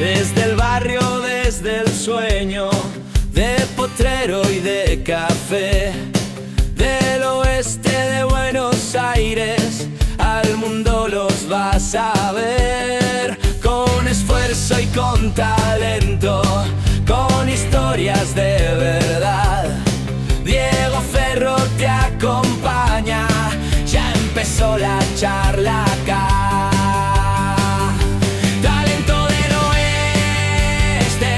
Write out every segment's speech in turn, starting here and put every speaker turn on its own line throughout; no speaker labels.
desde el barrio, desde el sueño, de potrero y de café, del oeste de Buenos Aires, al mundo los vas a ver, con esfuerzo y con talento, con historias de verdad. Diego Ferro te acompaña, ya empezó la charla acá. Talento del oeste,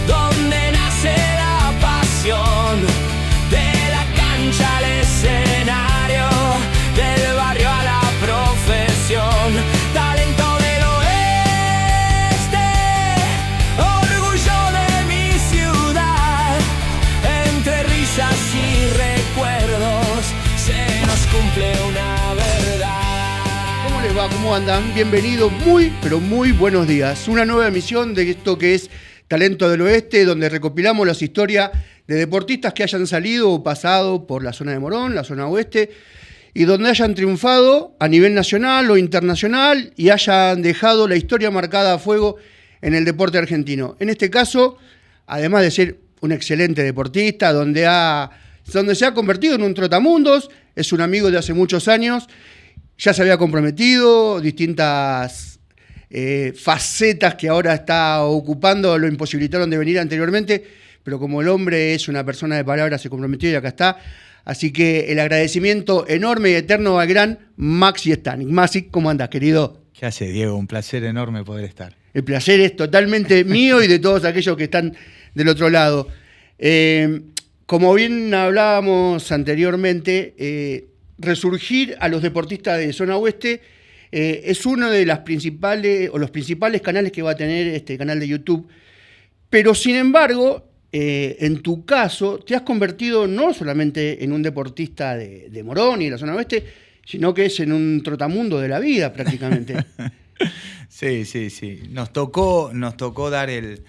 donde nace la pasión, de la cancha al escenario, del barrio a la profesión. Talento del oeste, orgullo de mi ciudad, entre risas y recuerdos se nos cumple una verdad.
¿Cómo les va? ¿Cómo andan? Bienvenidos, pero muy buenos días. Una nueva emisión de esto que es Talento del Oeste, donde recopilamos las historias de deportistas que hayan salido o pasado por la zona de Morón, la zona oeste, y donde hayan triunfado a nivel nacional o internacional y hayan dejado la historia marcada a fuego en el deporte argentino. En este caso, además de ser un excelente deportista, donde se ha convertido en un trotamundos, es un amigo de hace muchos años, ya se había comprometido, distintas facetas que ahora está ocupando lo imposibilitaron de venir anteriormente, pero como el hombre es una persona de palabra, se comprometió y acá está. Así que el agradecimiento enorme y eterno al gran Maxi Stanik. Maxi, ¿cómo andás, querido?
¿Qué hace, Diego? Un placer enorme poder estar.
El placer es totalmente mío y de todos aquellos que están del otro lado. Como bien hablábamos anteriormente, resurgir a los deportistas de zona oeste es uno de las principales o los principales canales que va a tener este canal de YouTube. Pero sin embargo, en tu caso, te has convertido no solamente en un deportista de Morón y de la zona oeste, sino que es en un trotamundo de la vida prácticamente.
Sí. Nos tocó dar el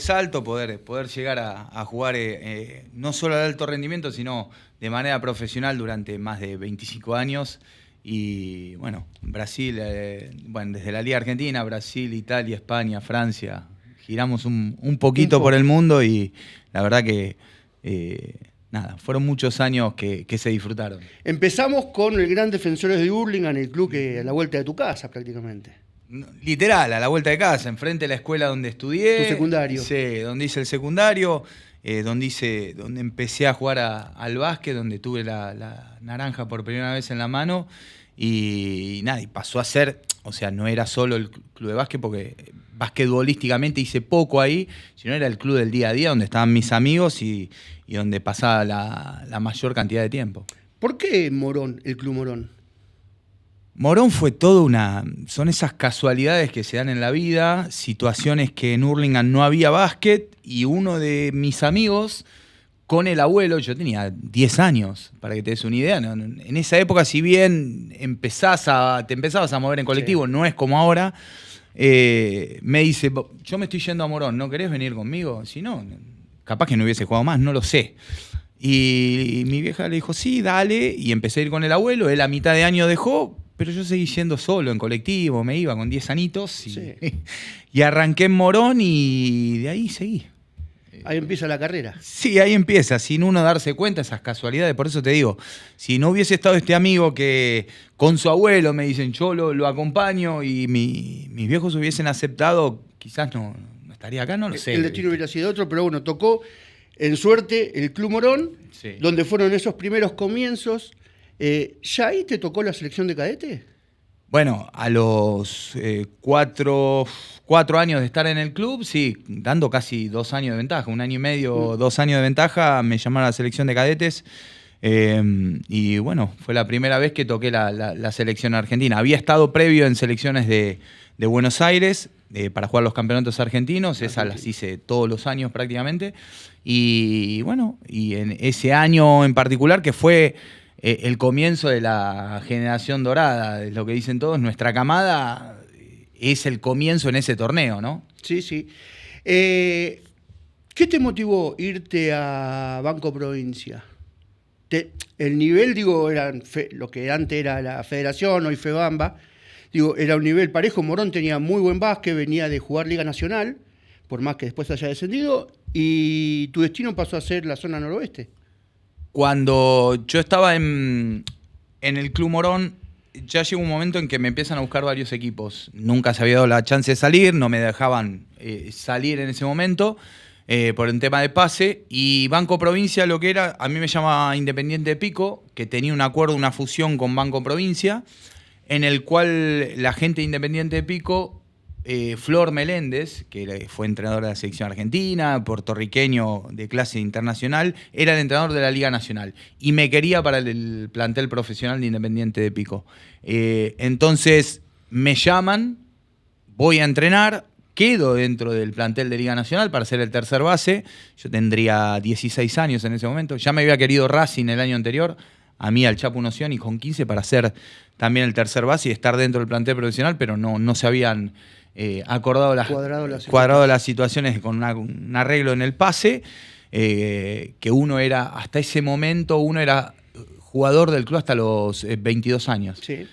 salto, poder llegar a jugar no solo al alto rendimiento, sino de manera profesional durante más de 25 años. Y bueno, Brasil, desde la Liga Argentina, Brasil, Italia, España, Francia, giramos un poquito por el mundo y la verdad que fueron muchos años que se disfrutaron.
Empezamos con el gran Defensores de Hurlingham, el club que a la vuelta de tu casa prácticamente.
Literal, a la vuelta de casa, enfrente de la escuela donde estudié.
¿Tu secundario?
Sí, donde hice el secundario, donde empecé a jugar al básquet, donde tuve la naranja por primera vez en la mano y pasó a ser, o sea, no era solo el club de básquet porque basquetbolísticamente hice poco ahí, sino era el club del día a día donde estaban mis amigos y donde pasaba la mayor cantidad de tiempo.
¿Por qué Morón, el Club Morón?
Morón fue son esas casualidades que se dan en la vida, situaciones que en Hurlingham no había básquet y uno de mis amigos con el abuelo, yo tenía 10 años, para que te des una idea, en esa época si bien te empezabas a mover en colectivo, sí, no es como ahora, me dice, yo me estoy yendo a Morón, ¿no querés venir conmigo? Si no, capaz que no hubiese jugado más, no lo sé. Y mi vieja le dijo, sí, dale, y empecé a ir con el abuelo, él a mitad de año dejó, pero yo seguí yendo solo en colectivo, me iba con 10 anitos y arranqué en Morón y de ahí seguí.
Ahí empieza la carrera.
Sí, ahí empieza, sin uno darse cuenta esas casualidades. Por eso te digo, si no hubiese estado este amigo que con su abuelo me dicen yo lo acompaño y mis viejos hubiesen aceptado, quizás no estaría acá, no lo sé.
El destino hubiera sido otro, pero bueno, tocó en suerte el Club Morón, sí, donde fueron esos primeros comienzos. ¿Ya ahí te tocó la selección de cadete?
Bueno, a los 4 años de estar en el club, sí, dando casi 2 años de ventaja, 1 año y medio, 2 años de ventaja, me llamaron a la selección de cadetes y bueno, fue la primera vez que toqué la selección argentina. Había estado previo en selecciones de Buenos Aires para jugar los campeonatos argentinos, esas las hice todos los años prácticamente, y bueno, y en ese año en particular que fue el comienzo de la generación dorada, es lo que dicen todos, nuestra camada es el comienzo en ese torneo, ¿no?
Sí. ¿Qué te motivó irte a Banco Provincia? El nivel, digo, era lo que antes era la Federación, hoy FEBAMBA, Digo, era un nivel parejo. Morón tenía muy buen básquet, venía de jugar Liga Nacional, por más que después haya descendido, y tu destino pasó a ser la zona noroeste.
Cuando yo estaba en el Club Morón, ya llegó un momento en que me empiezan a buscar varios equipos. Nunca se había dado la chance de salir, no me dejaban salir en ese momento por un tema de pase. Y Banco Provincia, lo que era, a mí me llama Independiente de Pico, que tenía un acuerdo, una fusión con Banco Provincia, en el cual la gente de Independiente de Pico, Flor Meléndez, que fue entrenador de la selección argentina, puertorriqueño de clase internacional, era el entrenador de la Liga Nacional y me quería para el plantel profesional de Independiente de Pico. Entonces me llaman, voy a entrenar, quedo dentro del plantel de Liga Nacional para ser el tercer base. Yo tendría 16 años en ese momento. Ya me había querido Racing el año anterior, a mí al Chapu Noción y con 15 para ser también el tercer base y estar dentro del plantel profesional, pero no se habían cuadrado las situaciones con un arreglo en el pase, que uno era, hasta ese momento, uno era jugador del club hasta los 22 años. Sí.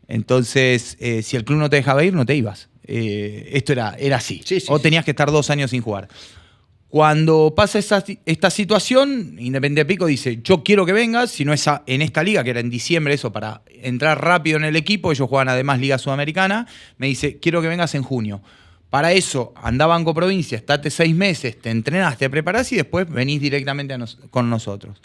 Entonces, si el club no te dejaba ir, no te ibas. Esto era así. Sí, o tenías que estar 2 años sin jugar. Cuando pasa esta situación, Independiente Pico dice, yo quiero que vengas, si no es en esta liga, que era en diciembre, eso para entrar rápido en el equipo, ellos juegan además Liga Sudamericana, me dice, quiero que vengas en junio. Para eso, anda a Banco Provincia, estate 6 meses, te entrenás, te preparás y después venís directamente con nosotros.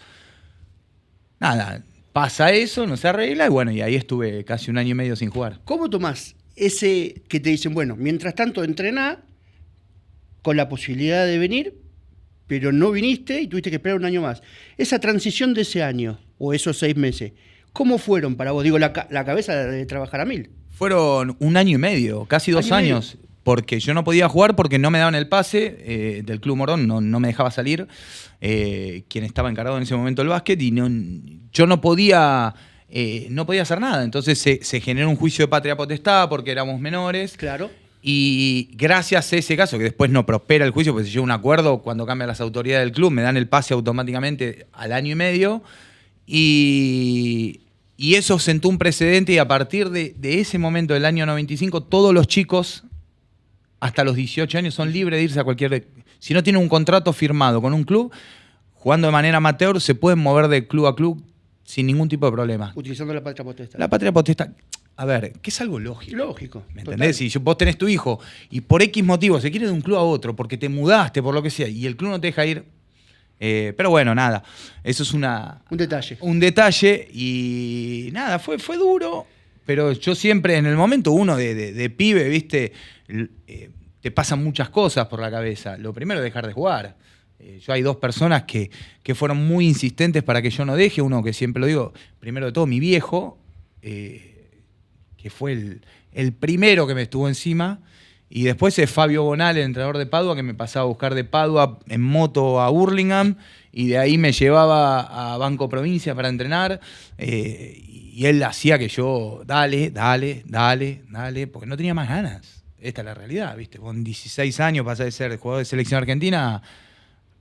Nada, pasa eso, no se arregla y bueno, y ahí estuve casi 1 año y medio sin jugar.
¿Cómo tomás ese que te dicen, bueno, mientras tanto entrená, con la posibilidad de venir, pero no viniste y tuviste que esperar 1 año más? Esa transición de ese año, o esos 6 meses, ¿cómo fueron para vos? Digo, la cabeza de trabajar a 1000.
Fueron 1 año y medio, casi 2 años, porque yo no podía jugar porque no me daban el pase del Club Morón, no me dejaba salir, quien estaba encargado en ese momento del básquet, y yo no podía hacer nada. Entonces se generó un juicio de patria potestad porque éramos menores.
Claro.
Y gracias a ese caso, que después no prospera el juicio, porque se llega a un acuerdo, cuando cambian las autoridades del club, me dan el pase automáticamente al 1 año y medio. Y eso sentó un precedente y a partir de ese momento del año 95, todos los chicos, hasta los 18 años, son libres de irse a cualquier... Si no tienen un contrato firmado con un club, jugando de manera amateur, se pueden mover de club a club sin ningún tipo de problema.
Utilizando la patria potestad.
La patria potestad... A ver, que es algo lógico.
Lógico.
¿Me entendés? Si vos tenés tu hijo y por X motivo se quiere de un club a otro, porque te mudaste, por lo que sea, y el club no te deja ir. Pero bueno, nada. Eso es un
detalle.
Un detalle y nada, fue duro. Pero yo siempre, en el momento uno de pibe, viste, te pasan muchas cosas por la cabeza. Lo primero es dejar de jugar. Yo hay 2 personas que fueron muy insistentes para que yo no deje. Uno que siempre lo digo, primero de todo, mi viejo, que fue el primero que me estuvo encima, y después es Fabio Bonal, el entrenador de Padua, que me pasaba a buscar de Padua en moto a Hurlingham, y de ahí me llevaba a Banco Provincia para entrenar, y él hacía que yo, dale, porque no tenía más ganas. Esta es la realidad, ¿viste? Con 16 años pasé de ser jugador de selección argentina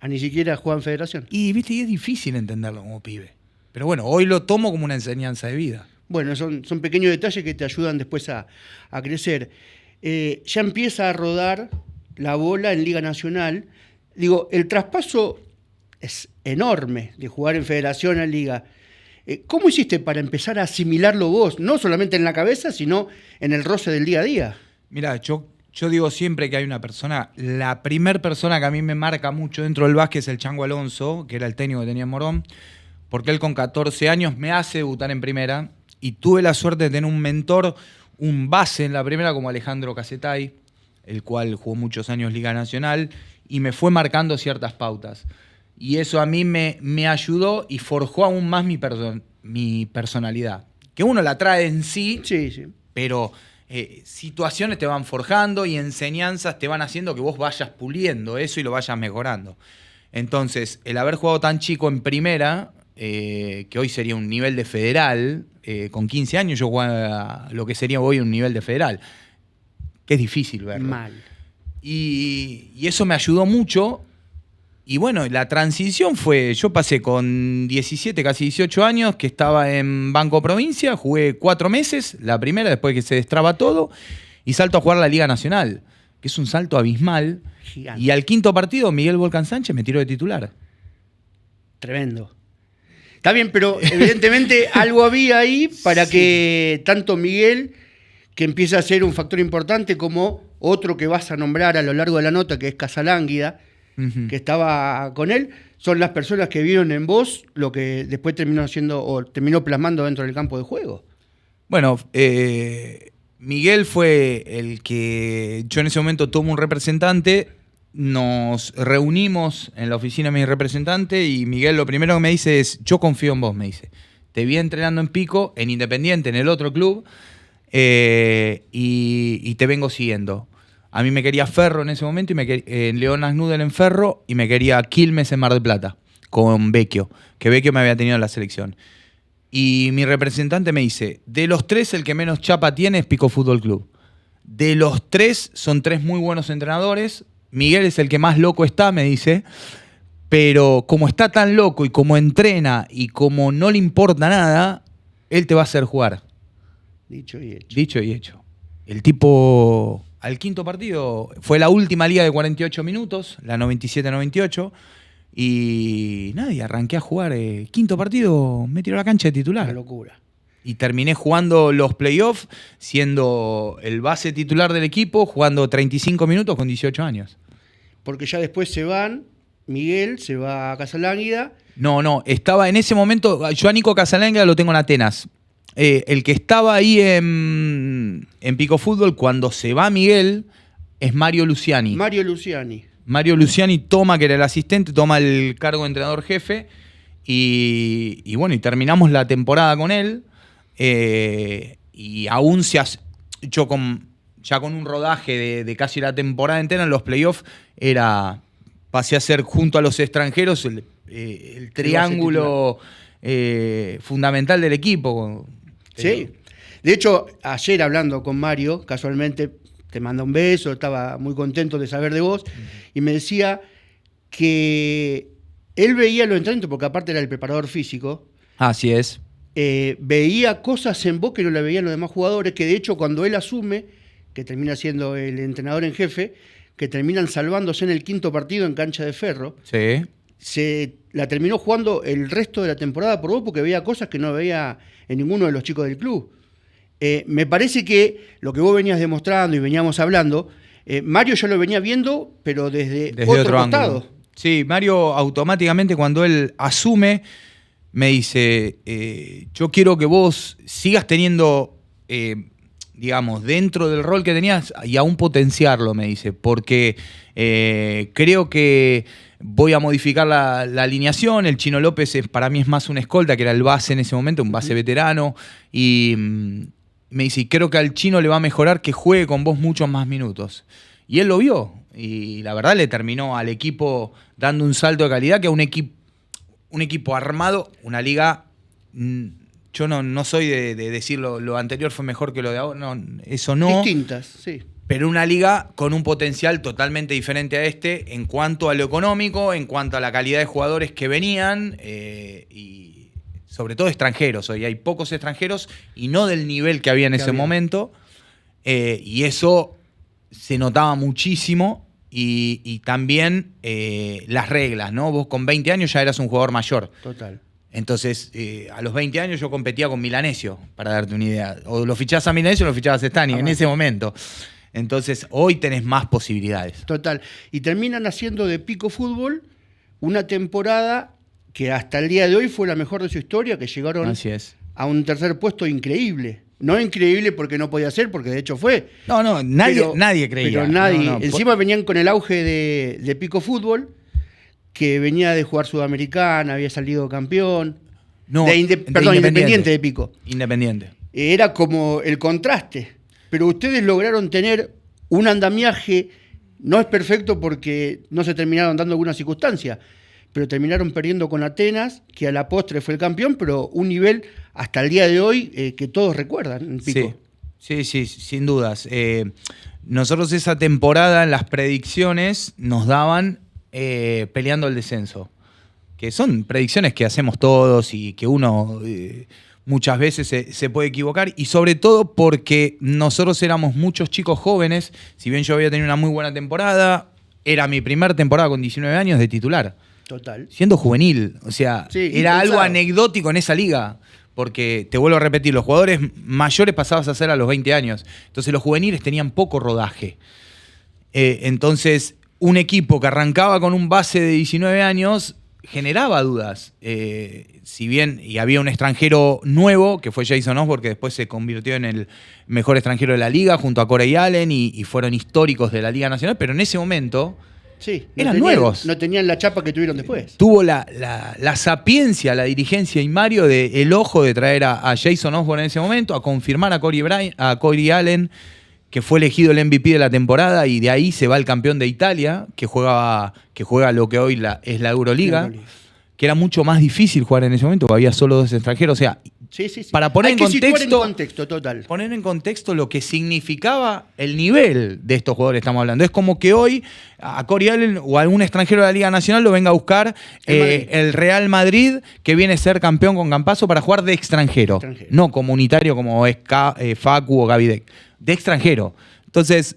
a ni siquiera jugar en federación.
Y, ¿viste? Y es difícil entenderlo como pibe. Pero bueno, hoy lo tomo como una enseñanza de vida.
Bueno, son pequeños detalles que te ayudan después a crecer. Ya empieza a rodar la bola en Liga Nacional. Digo, el traspaso es enorme de jugar en Federación a Liga. ¿Cómo hiciste para empezar a asimilarlo vos? No solamente en la cabeza, sino en el roce del día a día.
Mirá, yo digo siempre que hay una persona, la primer persona que a mí me marca mucho dentro del básquet es el Chango Alonso, que era el técnico que tenía en Morón, porque él con 14 años me hace debutar en primera. Y tuve la suerte de tener un mentor, un base en la primera como Alejandro Casetay, el cual jugó muchos años Liga Nacional, y me fue marcando ciertas pautas. Y eso a mí me ayudó y forjó aún más mi personalidad. Que uno la trae en sí. Pero situaciones te van forjando y enseñanzas te van haciendo que vos vayas puliendo eso y lo vayas mejorando. Entonces, el haber jugado tan chico en primera, que hoy sería un nivel de federal, con 15 años yo jugaba lo que sería hoy un nivel de federal, que es difícil verlo.
Mal.
Y eso me ayudó mucho, Y bueno, la transición fue, yo pasé con 17, casi 18 años, que estaba en Banco Provincia, jugué 4 meses, la primera, después que se destraba todo, y salto a jugar la Liga Nacional, que es un salto abismal.
Gigante.
Y al quinto partido, Miguel Volcán Sánchez me tiró de titular.
Tremendo. Está bien, pero evidentemente algo había ahí para
Sí.
que tanto Miguel, que empieza a ser un factor importante, como otro que vas a nombrar a lo largo de la nota, que es Casalánguida,
Ujú.
que estaba con él, son las personas que vieron en vos lo que después terminó haciendo o terminó plasmando dentro del campo de juego.
Bueno, Miguel fue el que yo en ese momento tomo un representante, nos reunimos en la oficina de mi representante y Miguel lo primero que me dice es, yo confío en vos, me dice. Te vi entrenando en Pico, en Independiente, en el otro club, y te vengo siguiendo. A mí me quería Ferro en ese momento, en León Asnudel en Ferro, y me quería Quilmes en Mar del Plata, con Vecchio, que Vecchio me había tenido en la selección. Y mi representante me dice, de los 3 el que menos chapa tiene es Pico Fútbol Club. De los 3 son 3 muy buenos entrenadores. Miguel es el que más loco está, me dice. Pero como está tan loco y como entrena y como no le importa nada, él te va a hacer jugar.
Dicho y hecho.
Dicho y hecho. El tipo, al quinto partido, fue la última liga de 48 minutos, la 97-98. Y nadie, arranqué a jugar. Quinto partido, me tiró a la cancha de titular.
Una locura.
Y terminé jugando los playoffs, siendo el base titular del equipo, jugando 35 minutos con 18 años.
Porque ya después se van, Miguel se va a Casalánguida.
No, estaba en ese momento, yo a Nico Casalánguida lo tengo en Atenas. El que estaba ahí en Pico Fútbol cuando se va Miguel es Mario Luciani.
Mario Luciani.
Mario Luciani toma, que era el asistente, toma el cargo de entrenador jefe y bueno, y terminamos la temporada con él y aún yo ya con un rodaje de casi la temporada entera en los playoffs pasé a ser junto a los extranjeros el triángulo fundamental del equipo.
Sí. De hecho, ayer hablando con Mario, casualmente te manda un beso, estaba muy contento de saber de vos, y me decía que él veía los entrenamientos, porque aparte era el preparador físico,
Así es.
veía cosas en vos que no la veían los demás jugadores, que de hecho cuando él asume, que termina siendo el entrenador en jefe, que terminan salvándose en el quinto partido en cancha de Ferro,
Sí.
se la terminó jugando el resto de la temporada por vos porque veía cosas que no veía en ninguno de los chicos del club. Me parece que lo que vos venías demostrando y veníamos hablando, Mario ya lo venía viendo, pero desde otro costado.
ángulo. Sí, Mario automáticamente cuando él asume me dice, yo quiero que vos sigas teniendo, digamos, dentro del rol que tenías y aún potenciarlo, me dice, porque creo que voy a modificar la alineación. El Chino López para mí es más un escolta, que era el base en ese momento, un base veterano, y me dice, y creo que al Chino le va a mejorar que juegue con vos muchos más minutos. Y él lo vio, y la verdad le terminó al equipo dando un salto de calidad, que a un equipo armado, una liga, yo no soy de decir lo anterior fue mejor que lo de ahora, no, eso no.
Distintas, sí.
Pero una liga con un potencial totalmente diferente a este en cuanto a lo económico, en cuanto a la calidad de jugadores que venían y sobre todo extranjeros. Hoy hay pocos extranjeros y no del nivel que había en ese momento. Y eso se notaba muchísimo y también las reglas, ¿no? Vos con 20 años ya eras un jugador mayor.
Total.
Entonces, a los 20 años yo competía con Milanesio, para darte una idea. O lo fichabas a Milanesio o lo fichabas a Stani en ese momento. Entonces, hoy tenés más posibilidades.
Total. Y terminan haciendo de Pico Fútbol una temporada que hasta el día de hoy fue la mejor de su historia, que llegaron
Así es.
a un tercer puesto increíble. No increíble porque no podía ser, porque de hecho fue.
No, nadie creía.
Pero nadie.
No,
Encima venían con el auge de Pico Fútbol, que venía de jugar Sudamericana, había salido campeón. Independiente de Pico.
Independiente.
Era como el contraste. Pero ustedes lograron tener un andamiaje, no es perfecto porque no se terminaron dando alguna circunstancia, pero terminaron perdiendo con Atenas, que a la postre fue el campeón, pero un nivel hasta el día de hoy que todos recuerdan en Pico.
Sí, sin dudas. Nosotros esa temporada en las predicciones nos daban peleando el descenso. Que son predicciones que hacemos todos y que uno muchas veces se puede equivocar. Y sobre todo porque nosotros éramos muchos chicos jóvenes. Si bien yo había tenido una muy buena temporada, era mi primera temporada con 19 años de titular.
Total.
Siendo juvenil. O sea,
Sí,
era
impensado.
algo anecdótico en esa liga. Porque, te vuelvo a repetir, los jugadores mayores pasabas a ser a los 20 años. Entonces los juveniles tenían poco rodaje. Entonces, un equipo que arrancaba con un base de 19 años generaba dudas. Si bien y había un extranjero nuevo, que fue Jason Osborne, que después se convirtió en el mejor extranjero de la liga, junto a Corey Allen, y fueron históricos de la Liga Nacional, pero en ese momento
Sí,
eran nuevos.
No tenían la chapa que tuvieron después.
Tuvo la sapiencia, la dirigencia y Mario el ojo de traer a Jason Osborne en ese momento, a confirmar a Corey Allen, que fue elegido el MVP de la temporada, y de ahí se va el campeón de Italia, que juega lo que hoy es la Euroliga, que era mucho más difícil jugar en ese momento, porque había solo 2 extranjeros. O sea,
Sí.
para poner
Hay
en
que situar
contexto,
en contexto, total.
poner en contexto lo que significaba el nivel de estos jugadores que estamos hablando. Es como que hoy a Corey Allen o a algún extranjero de la Liga Nacional lo venga a buscar el Real Madrid, que viene a ser campeón con Campazzo, para jugar de extranjero. No comunitario como es Facu o Gavidec. De extranjero. Entonces,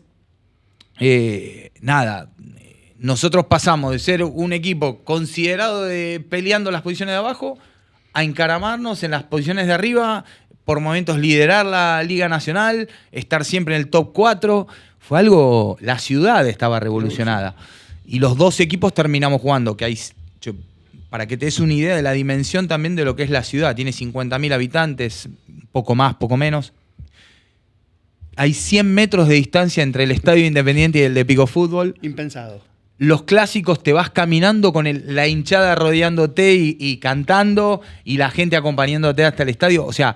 nosotros pasamos de ser un equipo considerado peleando las posiciones de abajo a encaramarnos en las posiciones de arriba, por momentos liderar la Liga Nacional, estar siempre en el top 4. Fue algo, la ciudad estaba revolucionada. Y los 2 equipos terminamos jugando, para que te des una idea de la dimensión también de lo que es la ciudad. Tiene 50.000 habitantes, poco más, poco menos. Hay 100 metros de distancia entre el Estadio Independiente y el de Pico Fútbol.
Impensado.
Los clásicos te vas caminando con la hinchada rodeándote y cantando, y la gente acompañándote hasta el estadio. O sea,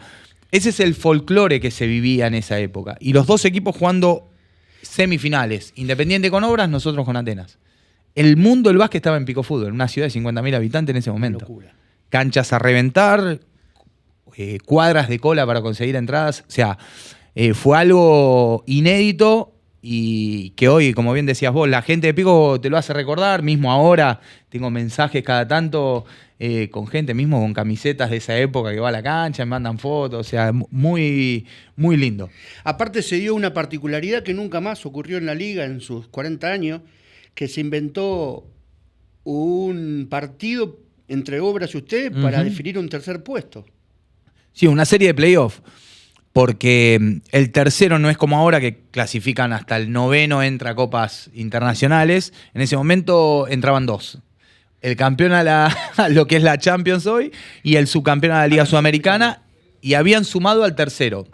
ese es el folclore que se vivía en esa época. Y los 2 equipos jugando semifinales. Independiente con Obras, nosotros con Atenas. El mundo del básquet estaba en Pico Fútbol, una ciudad de 50.000 habitantes en ese momento.
Locura.
Canchas a reventar, cuadras de cola para conseguir entradas. O sea, fue algo inédito. Y que hoy, como bien decías vos, la gente de Pico te lo hace recordar. Mismo ahora tengo mensajes cada tanto con gente, mismo con camisetas de esa época, que va a la cancha, me mandan fotos. O sea, muy, muy lindo.
Aparte se dio una particularidad que nunca más ocurrió en la liga en sus 40 años, que se inventó un partido entre Obras y usted para definir un tercer puesto.
Sí, una serie de playoffs. Porque el tercero no es como ahora, que clasifican hasta el 9º, entra a copas internacionales. En ese momento entraban 2. El campeón a lo que es la Champions hoy, y el subcampeón a la Liga Sudamericana, y habían sumado al tercero.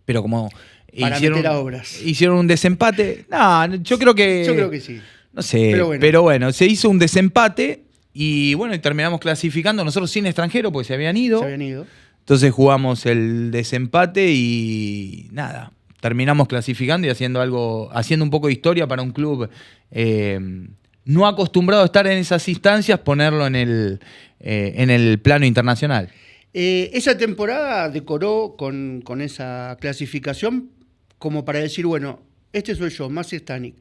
Pero como hicieron un desempate. No, yo creo que
sí.
No sé, pero bueno, se hizo un desempate y bueno, y terminamos clasificando nosotros sin extranjero, porque se habían ido. Entonces jugamos el desempate y nada, terminamos clasificando y haciendo un poco de historia para un club no acostumbrado a estar en esas instancias, ponerlo en el plano internacional.
Esa temporada decoró con esa clasificación como para decir, bueno, este soy yo, Maxi Stanik.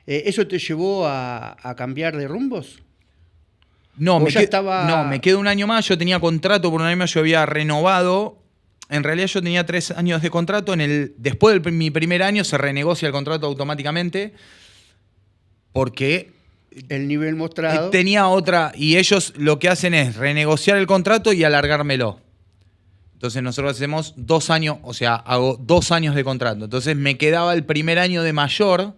¿Eso te llevó a cambiar de rumbos?
No, me quedo un año más. Yo tenía contrato por un año más, yo había renovado. En realidad yo tenía 3 años de contrato. Después de mi primer año se renegocia el contrato automáticamente, porque
el nivel mostrado
tenía otra, y ellos lo que hacen es renegociar el contrato y alargármelo. Entonces nosotros hacemos 2 años, o sea, hago 2 años de contrato. Entonces me quedaba el primer año de mayor,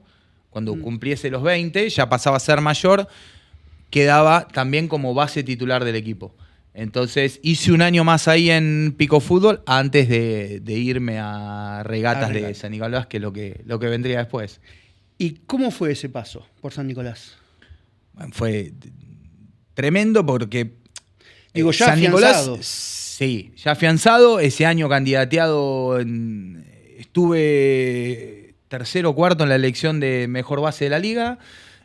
cuando cumpliese los 20, ya pasaba a ser mayor, quedaba también como base titular del equipo. Entonces hice un año más ahí en Pico Fútbol antes de irme a Regatas de San Nicolás, que es lo que vendría después.
¿Y cómo fue ese paso por San Nicolás?
Bueno, fue tremendo porque
ya
San
afianzado.
Nicolás, sí, ya afianzado. Ese año candidateado, estuve 3º o 4º en la elección de mejor base de la liga.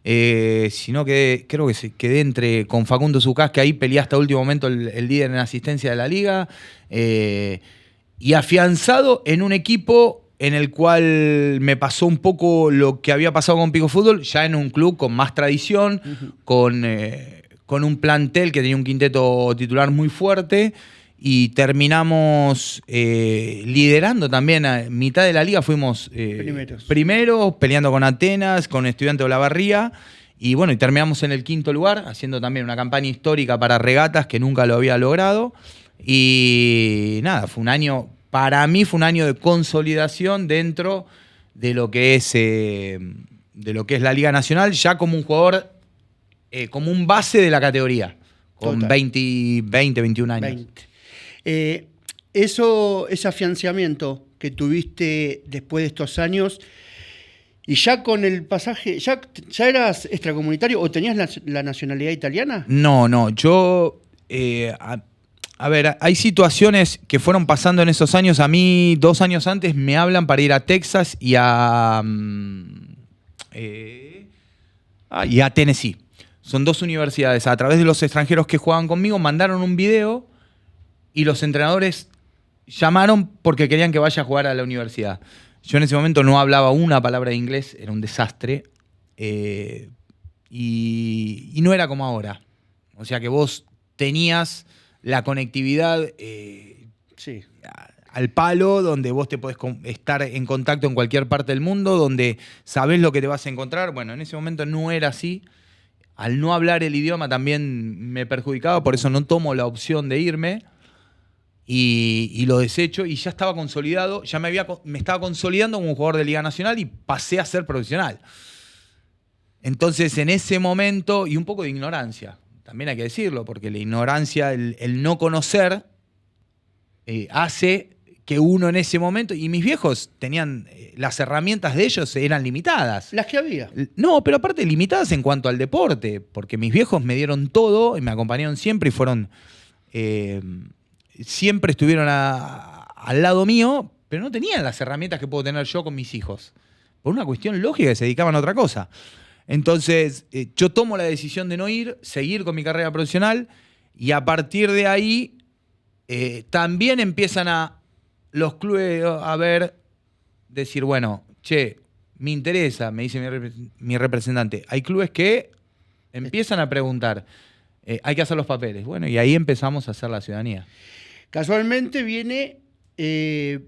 Sino que creo que quedé con Facundo Zucás, que ahí peleé hasta último momento el líder en asistencia de la liga, y afianzado en un equipo en el cual me pasó un poco lo que había pasado con Pico Fútbol, ya en un club con más tradición, con un plantel que tenía un quinteto titular muy fuerte, y terminamos liderando también. A mitad de la liga fuimos primeros, peleando con Atenas, con Estudiantes de Olavarría, y bueno, y terminamos en el 5º lugar, haciendo también una campaña histórica para regatas que nunca lo había logrado. Y nada, fue un año, para mí fue un año de consolidación dentro de lo que es la Liga Nacional, ya como un jugador, como un base de la categoría, con 20, 21 años.
20. Ese afianzamiento que tuviste después de estos años, y ya con el pasaje, ¿ya eras extracomunitario o tenías la nacionalidad italiana?
No, yo... A ver, hay situaciones que fueron pasando en esos años. A mí, 2 años antes, me hablan para ir a Texas y a Tennessee. Son 2 universidades. A través de los extranjeros que jugaban conmigo, mandaron un video y los entrenadores llamaron porque querían que vaya a jugar a la universidad. Yo en ese momento no hablaba una palabra de inglés, era un desastre. Y no era como ahora. O sea que vos tenías la conectividad al palo, donde vos te podés estar en contacto en cualquier parte del mundo, donde sabés lo que te vas a encontrar. Bueno, en ese momento no era así. Al no hablar el idioma también me perjudicaba, por eso no tomo la opción de irme y lo desecho. Y ya estaba consolidado, ya me estaba consolidando como un jugador de Liga Nacional y pasé a ser profesional. Entonces, en ese momento, y un poco de ignorancia, también hay que decirlo, porque la ignorancia, el no conocer, hace que uno en ese momento... Y mis viejos tenían... las herramientas de ellos eran limitadas.
Las que había.
No, pero aparte limitadas en cuanto al deporte, porque mis viejos me dieron todo y me acompañaron siempre y fueron... siempre estuvieron al lado mío, pero no tenían las herramientas que puedo tener yo con mis hijos. Por una cuestión lógica, que se dedicaban a otra cosa. Entonces, yo tomo la decisión de no ir, seguir con mi carrera profesional, y a partir de ahí también empiezan los clubes a decir, bueno, che, me interesa, me dice mi representante. Hay clubes que empiezan a preguntar, hay que hacer los papeles. Bueno, y ahí empezamos a hacer la ciudadanía.
Casualmente viene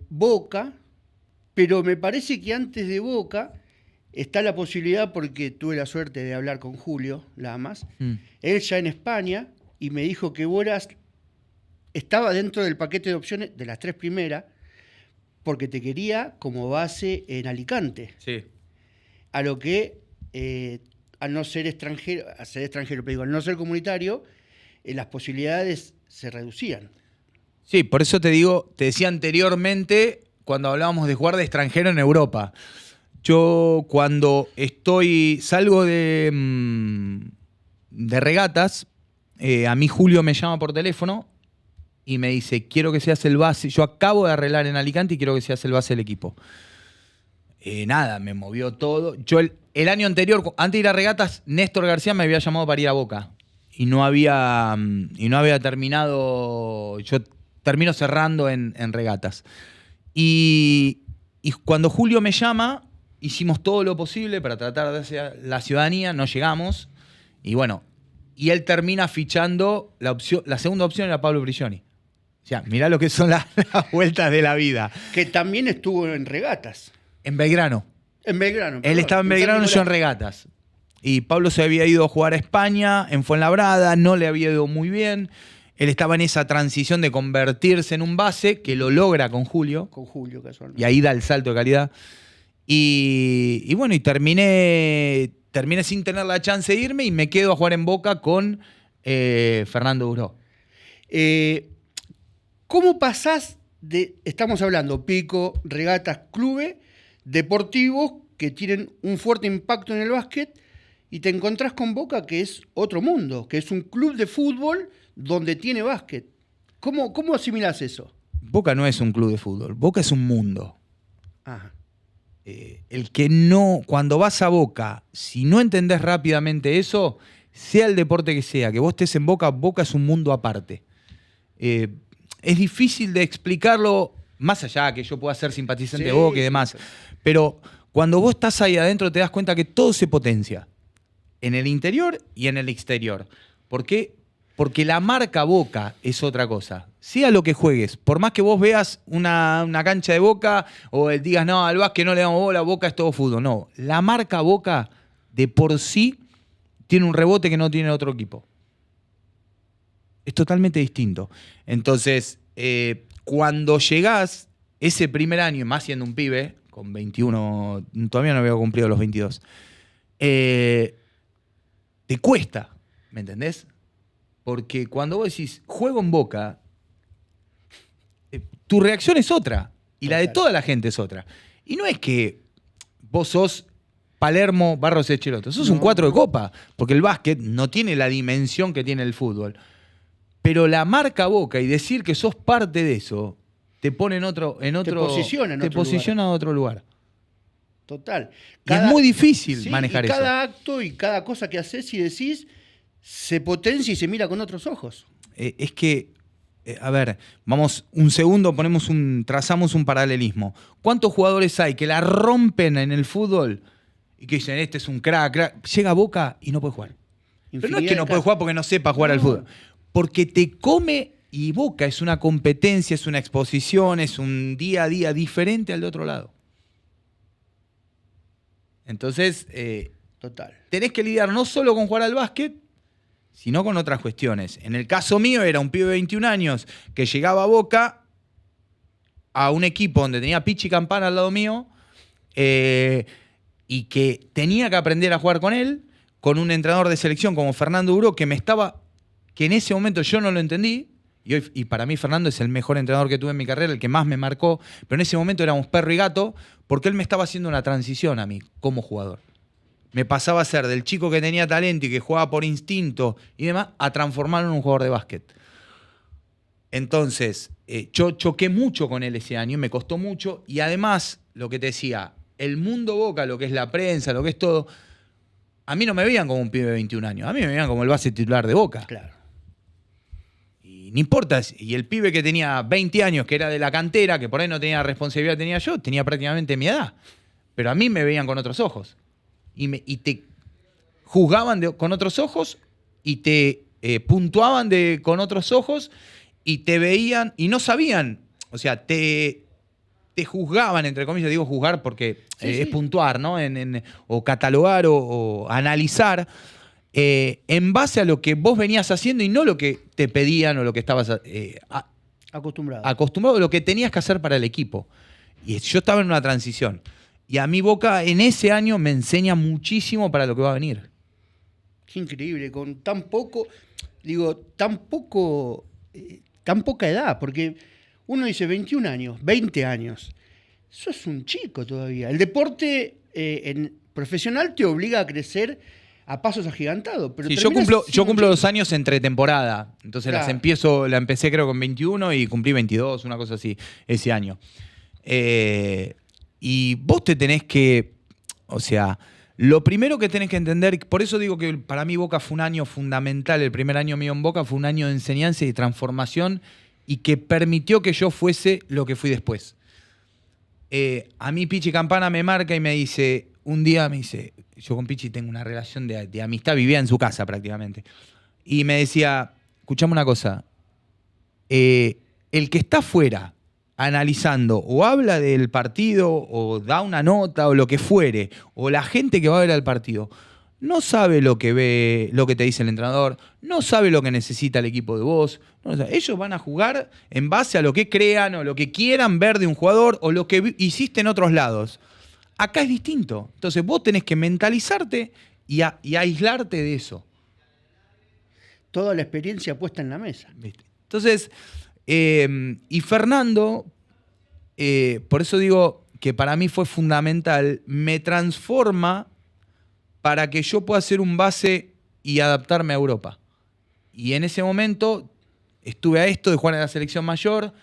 Boca, pero me parece que antes de Boca... está la posibilidad, porque tuve la suerte de hablar con Julio Lamas, él ya en España, y me dijo que Boras estaba dentro del paquete de opciones de las 3 primeras, porque te quería como base en Alicante.
Sí.
A lo que, al no ser extranjero, al no ser comunitario, las posibilidades se reducían.
Sí, por eso te decía anteriormente, cuando hablábamos de jugar de extranjero en Europa. Yo cuando salgo de regatas, a mí Julio me llama por teléfono y me dice, quiero que seas el base. Yo acabo de arreglar en Alicante y quiero que seas el base del equipo. Nada, me movió todo. Yo el año anterior, antes de ir a regatas, Néstor García me había llamado para ir a Boca. Y no había terminado, yo termino cerrando en regatas. Y cuando Julio me llama... hicimos todo lo posible para tratar de hacer la ciudadanía, no llegamos. Y bueno, y él termina fichando la segunda opción era Pablo Prigioni. O sea, mirá lo que son las vueltas de la vida.
Que también estuvo en regatas.
En Belgrano.
En Belgrano.
Él estaba en Belgrano, yo en regatas. Y Pablo se había ido a jugar a España, en Fuenlabrada, no le había ido muy bien. Él estaba en esa transición de convertirse en un base, que lo logra con Julio.
Con Julio, casualmente.
Y ahí da el salto de calidad. Y bueno, y terminé sin tener la chance de irme y me quedo a jugar en Boca con Fernando Duró.
¿Cómo pasás estamos hablando, Pico, regatas, clubes deportivos que tienen un fuerte impacto en el básquet, y te encontrás con Boca, que es otro mundo, que es un club de fútbol donde tiene básquet? ¿Cómo asimilás eso?
Boca no es un club de fútbol, Boca es un mundo.
Ajá.
El que no, cuando vas a Boca, si no entendés rápidamente eso, sea el deporte que sea, que vos estés en Boca, Boca es un mundo aparte. Es difícil de explicarlo más allá que yo pueda ser simpatizante
Sí,
de Boca y demás,
sí.
pero cuando vos estás ahí adentro te das cuenta que todo se potencia, en el interior y en el exterior. ¿Por qué? Porque la marca Boca es otra cosa. Sea lo que juegues, por más que vos veas una cancha de Boca o digas, no, al básquet no le damos bola, Boca es todo fútbol. No, la marca Boca de por sí tiene un rebote que no tiene otro equipo. Es totalmente distinto. Entonces, cuando llegás ese primer año, y más siendo un pibe, con 21, todavía no había cumplido los 22, te cuesta, ¿me entendés? Porque cuando vos decís, juego en Boca, tu reacción es otra. Y la de toda la gente es otra. Y no es que vos sos Palermo, Barros Echeloto. Sos un 4 de copa. Porque el básquet no tiene la dimensión que tiene el fútbol. Pero la marca Boca y decir que sos parte de eso, te pone en otro.
Te posiciona
en otro lugar.
Total.
Y es muy difícil manejar
y
eso.
Cada acto y cada cosa que haces y decís se potencia y se mira con otros ojos.
Es que, a ver, vamos un segundo, trazamos un paralelismo. ¿Cuántos jugadores hay que la rompen en el fútbol y que dicen, este es un crack? Llega a Boca y no puede jugar. Pero no es que no puede jugar porque no sepa jugar al fútbol. Porque te come, y Boca es una competencia, es una exposición, es un día a día diferente al de otro lado. Entonces,
Total.
tenés que lidiar no solo con jugar al básquet, sino con otras cuestiones. En el caso mío era un pibe de 21 años que llegaba a Boca a un equipo donde tenía Pichi Campana al lado mío y que tenía que aprender a jugar con él, con un entrenador de selección como Fernando Uró, que en ese momento yo no lo entendí, y para mí Fernando es el mejor entrenador que tuve en mi carrera, el que más me marcó, pero en ese momento éramos perro y gato, porque él me estaba haciendo una transición a mí como jugador. Me pasaba a ser del chico que tenía talento y que jugaba por instinto y demás, a transformarlo en un jugador de básquet. Entonces, yo choqué mucho con él ese año, me costó mucho, y además, lo que te decía, el mundo Boca, lo que es la prensa, lo que es todo, a mí no me veían como un pibe de 21 años, a mí me veían como el base titular de Boca.
Claro.
Y no importa, y el pibe que tenía 20 años, que era de la cantera, que por ahí no tenía la responsabilidad que tenía yo, tenía prácticamente mi edad. Pero a mí me veían con otros ojos. Y te juzgaban con otros ojos y te puntuaban con otros ojos y te veían y no sabían, o sea, te juzgaban, entre comillas, digo juzgar porque es puntuar, ¿no? O catalogar o analizar en base a lo que vos venías haciendo y no lo que te pedían o lo que estabas acostumbrado, lo que tenías que hacer para el equipo. Y yo estaba en una transición. Y a mí Boca en ese año me enseña muchísimo para lo que va a venir.
Qué increíble, con tan poca edad, porque uno dice 21 años, 20 años. Sos un chico todavía. El deporte profesional te obliga a crecer a pasos agigantados. Pero
sí, yo cumplo 2 años entre temporada. Entonces
claro.
la empecé creo con 21 y cumplí 22, una cosa así, ese año. Y vos te tenés que, o sea, lo primero que tenés que entender, por eso digo que para mí Boca fue un año fundamental, el primer año mío en Boca fue un año de enseñanza y de transformación y que permitió que yo fuese lo que fui después. A mí Pichi Campana me marca y me dice, un día me dice, yo con Pichi tengo una relación de amistad, vivía en su casa prácticamente, y me decía, escuchame una cosa, el que está afuera analizando o habla del partido o da una nota o lo que fuere, o la gente que va a ver al partido, no sabe lo que ve, lo que te dice el entrenador, no sabe lo que necesita el equipo de vos. Ellos van a jugar en base a lo que crean o lo que quieran ver de un jugador o lo que hiciste en otros lados. Acá es distinto. Entonces vos tenés que mentalizarte y aislarte de eso.
Toda la experiencia puesta en la mesa.
¿Viste? Entonces, y Fernando, por eso digo que para mí fue fundamental, me transforma para que yo pueda ser un base y adaptarme a Europa. Y en ese momento estuve a esto de jugar en la selección mayor,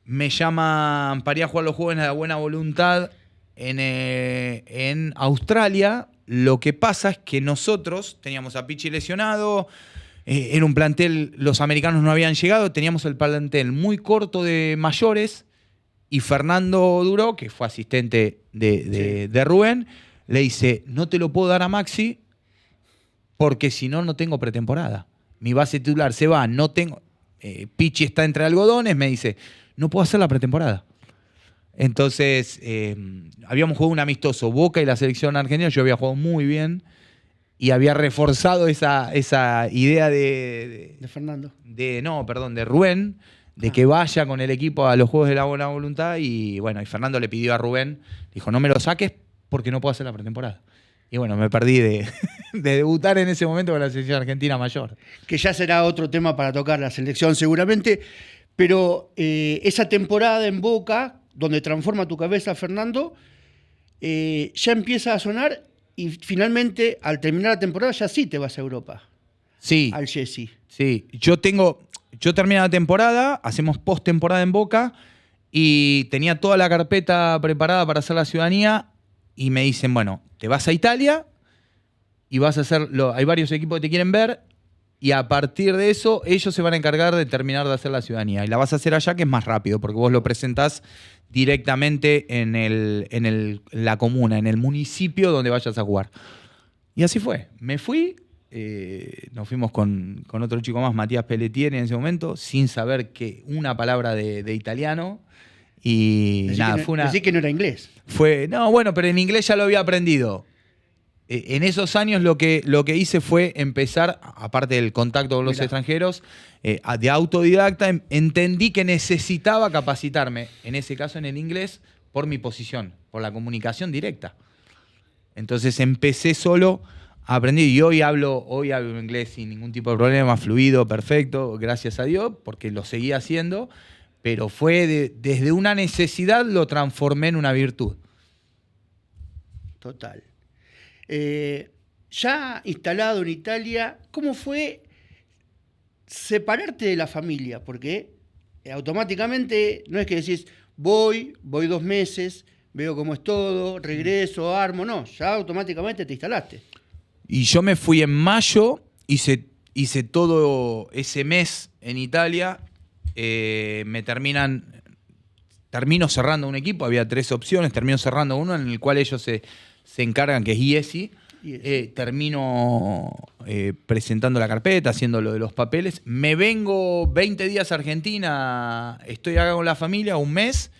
me llaman para ir a jugar los jóvenes de la buena voluntad en Australia. Lo que pasa es que nosotros teníamos a Pichi lesionado, era un plantel, los americanos no habían llegado, teníamos el plantel muy corto de mayores, Y Fernando Duró, que fue asistente de Rubén, le dice, no te lo puedo dar a Maxi porque si no, no tengo pretemporada. Mi base titular se va, no tengo... Pichi está entre algodones, me dice, no puedo hacer la pretemporada. Entonces, habíamos jugado un amistoso, Boca y la selección argentina, yo había jugado muy bien y había reforzado esa idea de
Fernando.
De Rubén, de que vaya con el equipo a los Juegos de la Buena Voluntad y bueno, y Fernando le pidió a Rubén, dijo, no me lo saques porque no puedo hacer la pretemporada. Y bueno, me perdí de debutar en ese momento con la selección argentina mayor.
Que ya será otro tema para tocar la selección seguramente, pero esa temporada en Boca, donde transforma tu cabeza, Fernando, ya empieza a sonar y finalmente, al terminar la temporada, ya sí te vas a Europa.
Sí.
Al Jesse.
Sí, yo terminé la temporada, hacemos post-temporada en Boca y tenía toda la carpeta preparada para hacer la ciudadanía y me dicen, bueno, te vas a Italia y vas a hacerlo. Hay varios equipos que te quieren ver y a partir de eso ellos se van a encargar de terminar de hacer la ciudadanía. Y la vas a hacer allá, que es más rápido, porque vos lo presentás directamente en la comuna, en el municipio donde vayas a jugar. Y así fue. Me fui, nos fuimos con otro chico más, Matías Pelletieri en ese momento, sin saber una palabra de italiano. Y nada, fue una...
Decí que no era inglés.
Pero en inglés ya lo había aprendido. En esos años lo que hice fue empezar, aparte del contacto con los extranjeros, de autodidacta, entendí que necesitaba capacitarme, en ese caso en el inglés, por mi posición, por la comunicación directa. Entonces empecé solo a aprender y hoy hablo inglés sin ningún tipo de problema, fluido, perfecto, gracias a Dios, porque lo seguí haciendo, pero fue desde una necesidad lo transformé en una virtud.
Total. Ya instalado en Italia, ¿cómo fue separarte de la familia? Porque automáticamente no es que decís, voy 2 meses, veo cómo es todo, regreso, armo, no, ya automáticamente te instalaste.
Y yo me fui en mayo, hice todo ese mes en Italia, termino cerrando un equipo, había 3 opciones, termino cerrando uno en el cual ellos se encargan, que es IESI. Termino presentando la carpeta, haciendo lo de los papeles. Me vengo 20 días a Argentina, estoy acá con la familia, un mes,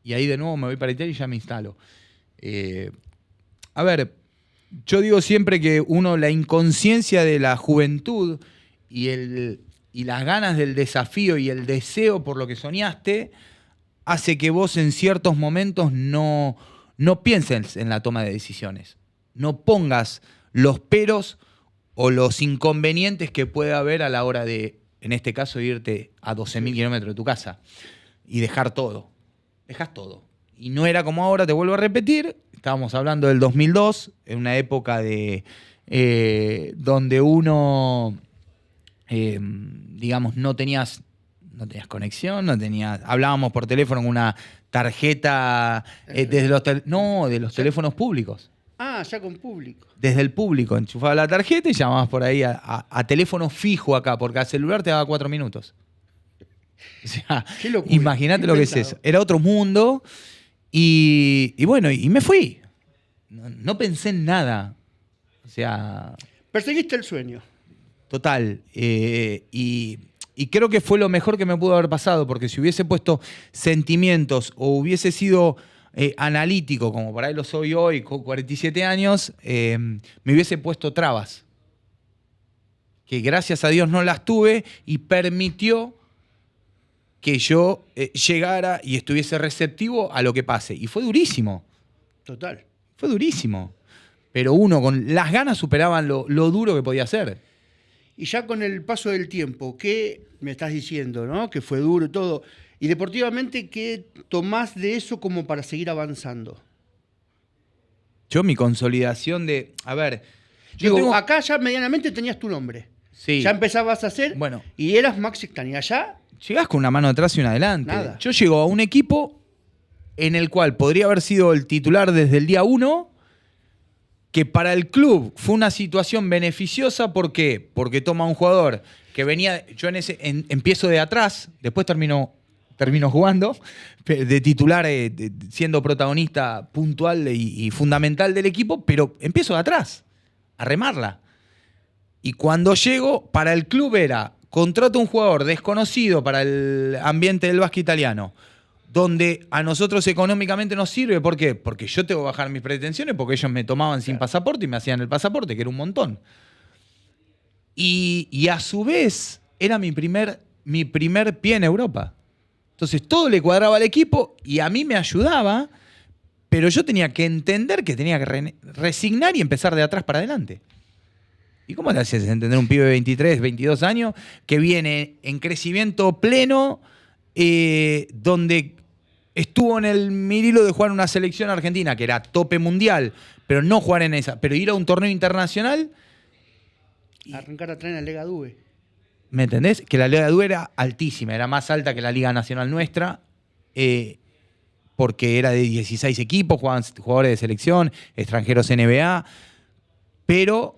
y ahí de nuevo me voy para Italia y ya me instalo. A ver, yo digo siempre que la inconsciencia de la juventud y las ganas del desafío y el deseo por lo que soñaste hace que vos en ciertos momentos no pienses en la toma de decisiones. No pongas los peros o los inconvenientes que puede haber a la hora de, en este caso, irte a 12.000 kilómetros de tu casa y dejar todo. Dejas todo. Y no era como ahora, te vuelvo a repetir, estábamos hablando del 2002, en una época donde uno, digamos, no tenías conexión, hablábamos por teléfono con una tarjeta desde los teléfonos públicos.
Ah, ya con público.
Desde el público, enchufaba la tarjeta y llamabas por ahí a teléfono fijo acá, porque al celular te daba 4 minutos. O sea, imagínate lo que es eso. Era otro mundo y bueno, y me fui. No pensé en nada. O sea...
Perseguiste el sueño.
Total. Y creo que fue lo mejor que me pudo haber pasado, porque si hubiese puesto sentimientos o hubiese sido analítico, como por ahí lo soy hoy, con 47 años, me hubiese puesto trabas. Que gracias a Dios no las tuve y permitió que yo llegara y estuviese receptivo a lo que pase. Y fue durísimo.
Total.
Fue durísimo. Pero uno con las ganas superaban lo duro que podía ser.
Y ya con el paso del tiempo, ¿qué me estás diciendo, no? Que fue duro todo. Y deportivamente, ¿qué tomás de eso como para seguir avanzando?
Yo mi consolidación de... A ver...
Acá ya medianamente tenías tu nombre.
Sí.
Ya empezabas a hacer y eras Maxi Stani. Allá...
Llegás con una mano atrás y una adelante.
Nada.
Yo llego a un equipo en el cual podría haber sido el titular desde el día 1, que para el club fue una situación beneficiosa. ¿Por qué? Porque toma un jugador que venía... Yo empiezo de atrás, después termino termino jugando, de titular, siendo protagonista puntual y fundamental del equipo, pero empiezo de atrás, a remarla. Y cuando llego, para el club era, contrato un jugador desconocido para el ambiente del básquet italiano, donde a nosotros económicamente nos sirve. ¿Por qué? Porque yo tengo que bajar mis pretensiones, porque ellos me tomaban sin pasaporte y me hacían el pasaporte, que era un montón. Y a su vez, era mi primer pie en Europa. Entonces todo le cuadraba al equipo y a mí me ayudaba, pero yo tenía que entender que tenía que resignar y empezar de atrás para adelante. ¿Y cómo le haces entender un pibe de 23, 22 años que viene en crecimiento pleno, donde estuvo en el mirilo de jugar en una selección argentina que era tope mundial, pero no jugar en esa, pero ir a un torneo internacional?
Arrancar atrás en la Lega Due.
¿Me entendés? Que la Lega Due era altísima, era más alta que la Liga Nacional nuestra, porque era de 16 equipos, jugaban jugadores de selección, extranjeros NBA, pero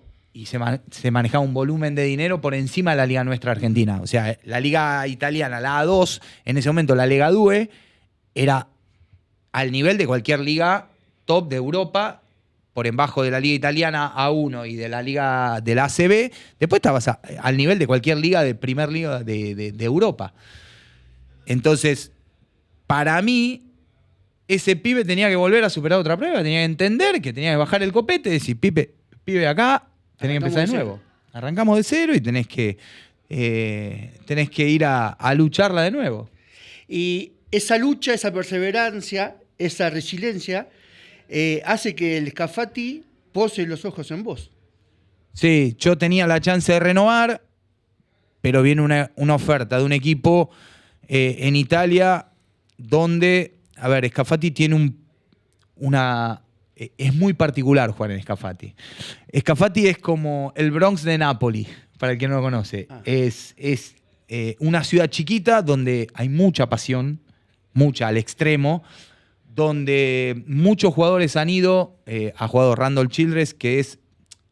se manejaba un volumen de dinero por encima de la Liga nuestra argentina. O sea, la Liga italiana, la A2, en ese momento la Lega Due, era al nivel de cualquier liga top de Europa, por debajo de la Liga Italiana A1 y de la Liga de la ACB, después estabas al nivel de cualquier liga de primer liga de Europa. Entonces, para mí, ese pibe tenía que volver a superar otra prueba, tenía que entender que tenía que bajar el copete y decir, pibe acá, tenés que empezar de nuevo. Arrancamos de cero y tenés que ir a lucharla de nuevo.
Y esa lucha, esa perseverancia, esa resiliencia, hace que el Scafati pose los ojos en vos.
Sí, yo tenía la chance de renovar, pero viene una oferta de un equipo en Italia donde, a ver, Scafati tiene es muy particular jugar en Scafati. Scafati es como el Bronx de Nápoli, para el que no lo conoce. Es una ciudad chiquita donde hay mucha pasión, mucha al extremo, donde muchos jugadores han ido, ha jugado Randall Childress, que es,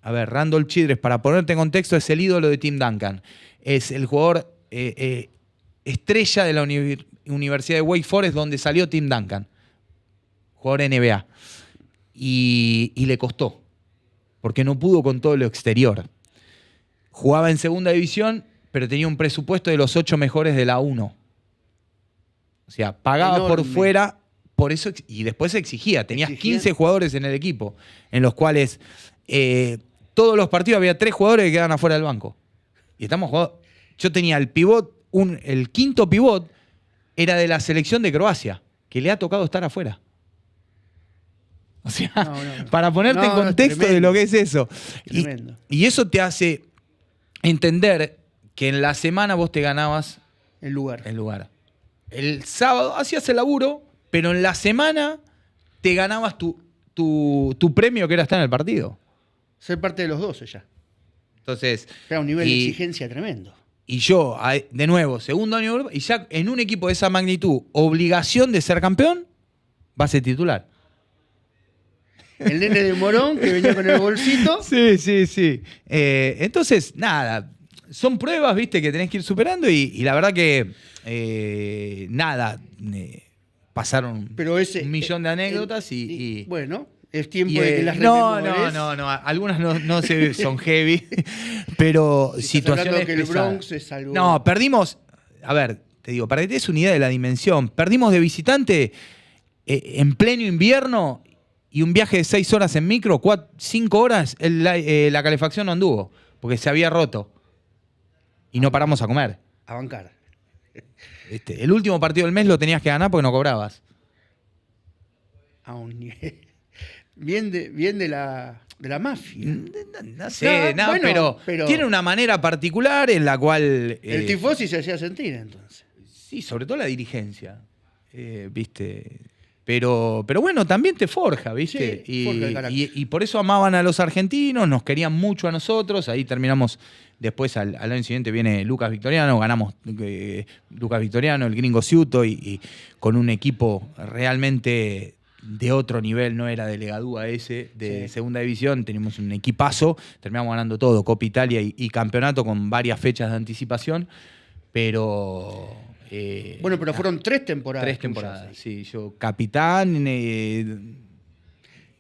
a ver, Randall Childress, para ponerte en contexto, es el ídolo de Tim Duncan. Es el jugador estrella de la Universidad de Wake Forest, donde salió Tim Duncan, jugador NBA. Y le costó, porque no pudo con todo lo exterior. Jugaba en segunda división, pero tenía un presupuesto de los 8 mejores de la 1. O sea, pagaba enorme por fuera. Por eso, y después exigía. Tenías 15 jugadores en el equipo, en los cuales todos los partidos había 3 jugadores que quedaban afuera del banco. Y estamos jugando. Yo tenía el pivot, el quinto pivot era de la selección de Croacia, que le ha tocado estar afuera. O sea, para ponerte en contexto de lo que es eso. Y eso te hace entender que en la semana vos te ganabas
el lugar.
El sábado hacías el laburo, pero en la semana te ganabas tu premio, que era estar en el partido.
Ser parte de los 12 ya.
Entonces,
era un nivel de exigencia tremendo.
Y yo, de nuevo, segundo año de Europa, y ya en un equipo de esa magnitud, obligación de ser campeón, va a ser titular.
El nene de Morón que venía con el bolsito.
Sí. Entonces, nada, son pruebas, viste, que tenés que ir superando y la verdad que, pasaron un millón de anécdotas y
bueno, es tiempo de que las rememores.
No, algunas no son heavy, pero situaciones
que el Bronx es algo...
No, perdimos, a ver, te digo, para que te des una idea de la dimensión, perdimos de visitante en pleno invierno y un viaje de 6 horas en micro, 5 horas, la calefacción no anduvo, porque se había roto. Y no paramos a comer.
A bancar.
El último partido del mes lo tenías que ganar porque no cobrabas.
A un nivel. Bien de la mafia.
No sé, bueno, pero tiene una manera particular en la cual...
el tifosi se hacía sentir entonces.
Sí, sobre todo la dirigencia. ¿Viste? Pero bueno, también te forja, ¿viste?
Sí, forja el carácter.
Y por eso amaban a los argentinos, nos querían mucho a nosotros. Ahí terminamos, después al año siguiente viene Lucas Victoriano, ganamos Lucas Victoriano, el gringo Ciuto, y con un equipo realmente de otro nivel, no era de Legadúa ese, de segunda división, teníamos un equipazo, terminamos ganando todo, Copa Italia y campeonato con varias fechas de anticipación, pero
Bueno, pero fueron 3 temporadas.
3 temporadas, sí. Yo capitán.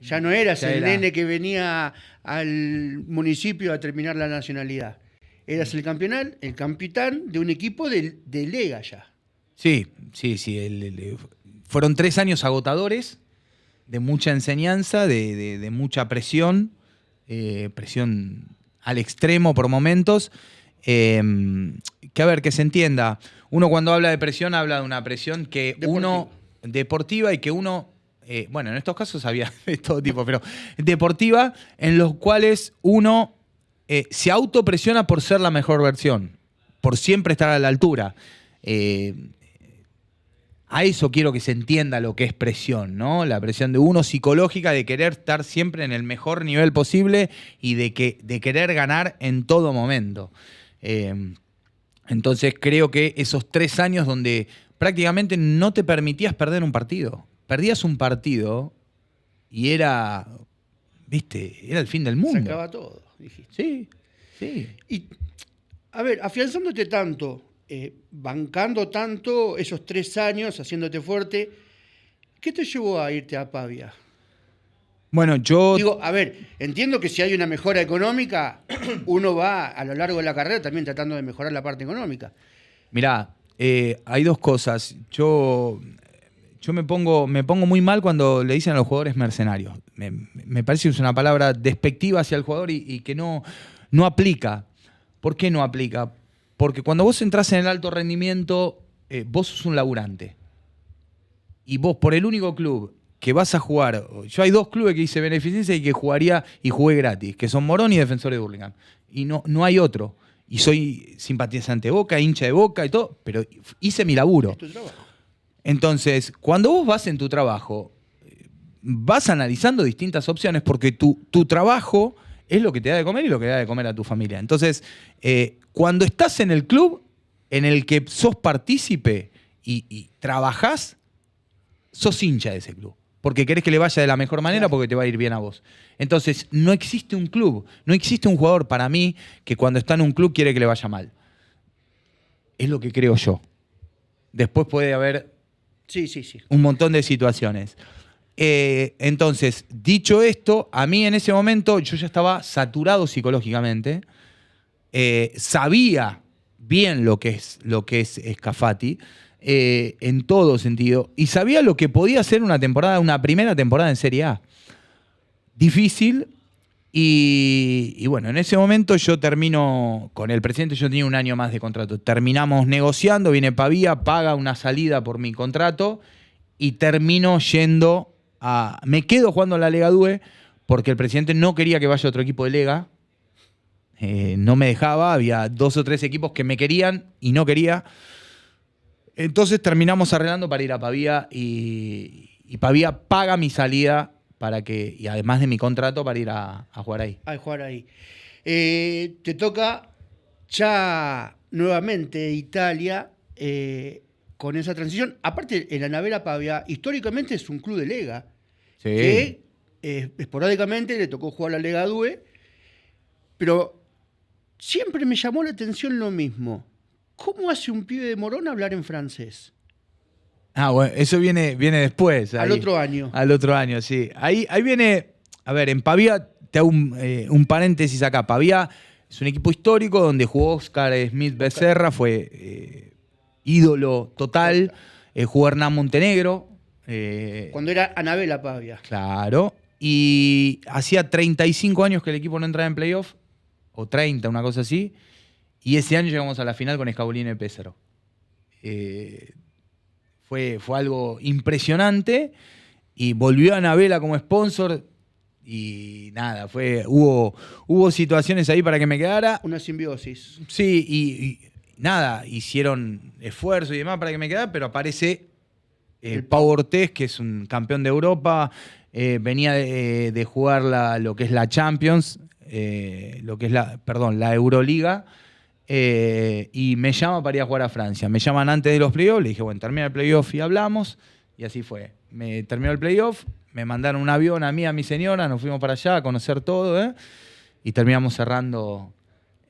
Ya no eras
ya
el
era-
nene que venía al municipio a terminar la nacionalidad. Eras el capitán de un equipo de Lega ya.
Sí. Fueron 3 años agotadores, de mucha enseñanza, de mucha presión, presión al extremo por momentos. Que a ver, que se entienda. Uno cuando habla de presión, habla de una presión que deportiva y que uno, bueno, en estos casos había de todo tipo, pero deportiva, en los cuales uno se autopresiona por ser la mejor versión, por siempre estar a la altura. A eso quiero que se entienda lo que es presión, ¿no? La presión de uno psicológica, de querer estar siempre en el mejor nivel posible y de querer ganar en todo momento. Entonces creo que esos 3 años donde prácticamente no te permitías perder un partido. Perdías un partido y era, viste, era el fin del mundo.
Se acaba todo, dijiste.
Sí.
Y, a ver, afianzándote tanto, bancando tanto esos 3 años, haciéndote fuerte, ¿qué te llevó a irte a Pavia?
Bueno, yo...
Digo, a ver, entiendo que si hay una mejora económica, uno va a lo largo de la carrera también tratando de mejorar la parte económica.
Mirá, hay 2 cosas. Yo me pongo muy mal cuando le dicen a los jugadores mercenarios. Me parece que es una palabra despectiva hacia el jugador y que no aplica. ¿Por qué no aplica? Porque cuando vos entrás en el alto rendimiento, vos sos un laburante. Y vos, por el único club que vas a jugar... Yo hay 2 clubes que hice beneficencia y que jugaría y jugué gratis, que son Morón y Defensores de Hurlingham. Y no hay otro. Y soy simpatizante de Boca, hincha de Boca y todo, pero hice mi laburo.
Es tu trabajo.
Entonces, cuando vos vas en tu trabajo, vas analizando distintas opciones porque tu trabajo es lo que te da de comer y lo que da de comer a tu familia. Entonces, cuando estás en el club en el que sos partícipe y trabajás, sos hincha de ese club. Porque querés que le vaya de la mejor manera, porque te va a ir bien a vos. Entonces, no existe un club, no existe un jugador para mí que cuando está en un club quiere que le vaya mal. Es lo que creo yo. Después puede haber
Sí.
un montón de situaciones. Entonces, dicho esto, a mí en ese momento yo ya estaba saturado psicológicamente. Sabía bien lo que es Scafati. En todo sentido, y sabía lo que podía ser una primera temporada en Serie A. Difícil, y bueno, en ese momento yo termino con el presidente, yo tenía 1 año más de contrato. Terminamos negociando, viene Pavía, paga una salida por mi contrato, y termino yendo me quedo jugando en la Lega Due, porque el presidente no quería que vaya a otro equipo de Lega. No me dejaba, había 2 o 3 equipos que me querían y no quería. Entonces terminamos arreglando para ir a Pavía y Pavía paga mi salida y además de mi contrato para ir a jugar ahí.
A jugar ahí. Te toca ya nuevamente Italia con esa transición. Aparte, el Anabela Pavia históricamente es un club de Lega.
Sí.
Que esporádicamente le tocó jugar la Lega Due, pero siempre me llamó la atención lo mismo. ¿Cómo hace un pibe de Morón hablar en francés?
Bueno, eso viene después.
Al otro año.
Al otro año, sí. Ahí viene, a ver, en Pavía, te hago un paréntesis acá. Pavía es un equipo histórico donde jugó Oscar Smith Becerra, fue ídolo total. Jugó Hernán Montenegro.
Cuando era Anabela Pavia.
Claro. Y hacía 35 años que el equipo no entraba en playoff, o 30, una cosa así. Y ese año llegamos a la final con Escabulino y Péssaro. Fue algo impresionante. Y volvió a Anabela como sponsor. Y nada, hubo situaciones ahí para que me quedara.
Una simbiosis.
Sí, y nada, hicieron esfuerzo y demás para que me quedara, pero aparece Pau Ortiz, que es un campeón de Europa. Venía de jugar lo que es la Champions, la Euroliga. Y me llama para ir a jugar a Francia. Me llaman antes de los playoffs, le dije, bueno, termina el playoff y hablamos. Y así fue. Me terminó el playoff, me mandaron un avión a mí, a mi señora, nos fuimos para allá a conocer todo, y terminamos cerrando.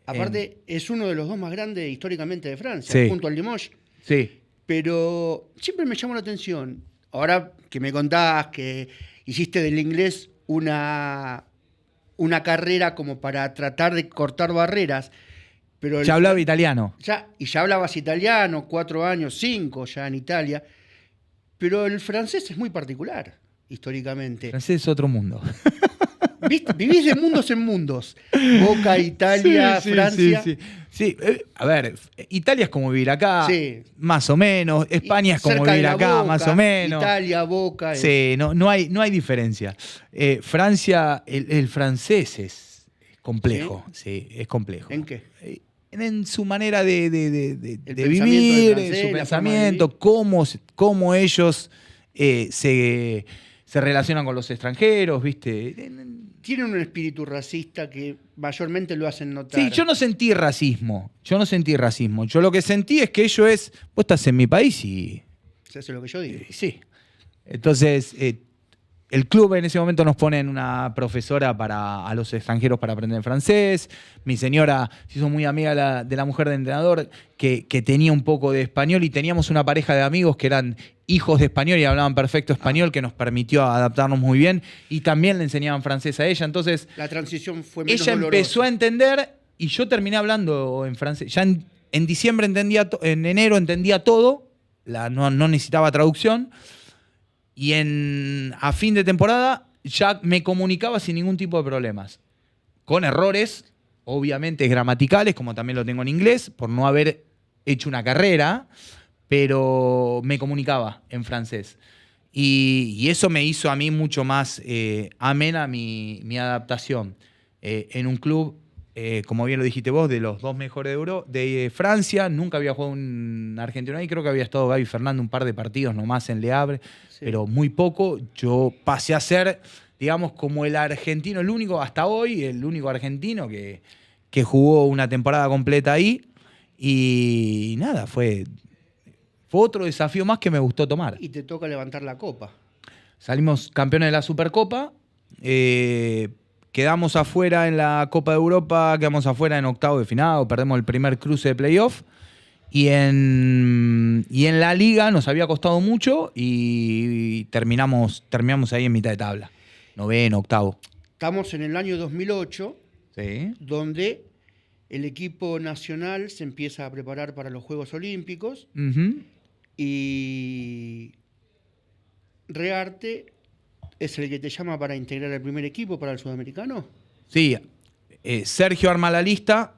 Aparte, es uno de los 2 más grandes históricamente de Francia,
Sí.
junto al Limoges.
Sí.
pero siempre me llamó la atención. Ahora que me contás que hiciste del inglés una carrera como para tratar de cortar barreras, pero
Ya hablaba italiano.
ya hablabas italiano, 4 años, 5 ya en Italia, pero el francés es muy particular, históricamente.
Francés es otro mundo.
Vivís de mundos en mundos. Boca, Italia, Francia.
Sí, a ver, Italia es como vivir acá,
Sí.
más o menos. España es como
Cerca de
vivir
la
acá,
Boca,
más o menos.
Italia, Boca.
Sí, no hay diferencia. Francia, el francés es complejo. ¿Sí? Es complejo.
¿En qué?
En su manera de
pensamiento
vivir,
del francés,
su
la forma de
pensamiento, cómo ellos se relacionan con los extranjeros, ¿viste?
Tienen un espíritu racista que mayormente lo hacen notar.
Sí, yo no sentí racismo. Yo lo que sentí es que vos estás en mi país y
Se hace lo que yo digo.
sí. Entonces, el club en ese momento nos pone en una profesora a los extranjeros para aprender francés. Mi señora se hizo muy amiga de la mujer del entrenador que tenía un poco de español y teníamos una pareja de amigos que eran hijos de español y hablaban perfecto español, que nos permitió adaptarnos muy bien y también le enseñaban francés a ella. Entonces,
La transición fue menos
ella
dolorosa.
empezó a entender y yo terminé hablando en francés. Ya en diciembre en enero entendía todo, no necesitaba traducción. Y a fin de temporada ya me comunicaba sin ningún tipo de problemas. Con errores, obviamente gramaticales, como también lo tengo en inglés, por no haber hecho una carrera, pero me comunicaba en francés. Y eso me hizo a mí mucho más amena mi adaptación. En un club, como bien lo dijiste vos, de los 2 mejores de Francia, nunca había jugado un argentino ahí, creo que había estado Gaby Fernández un par de partidos nomás en Le Havre,
Sí.
pero muy poco. Yo pasé a ser, digamos, como el argentino, el único hasta hoy, el único argentino que jugó una temporada completa ahí. Y nada, fue otro desafío más que me gustó tomar.
Y te toca levantar la copa.
Salimos campeones de la Supercopa. Quedamos afuera en la Copa de Europa, quedamos afuera en octavo de final, perdemos el primer cruce de playoff. Y en la Liga nos había costado mucho y terminamos ahí en mitad de tabla. Noveno, octavo.
Estamos en el año 2008,
Sí.
donde el equipo nacional se empieza a preparar para los Juegos Olímpicos
Ujú.
y Rearte es el que te llama para integrar el primer equipo para el sudamericano.
Sí, Sergio arma la lista,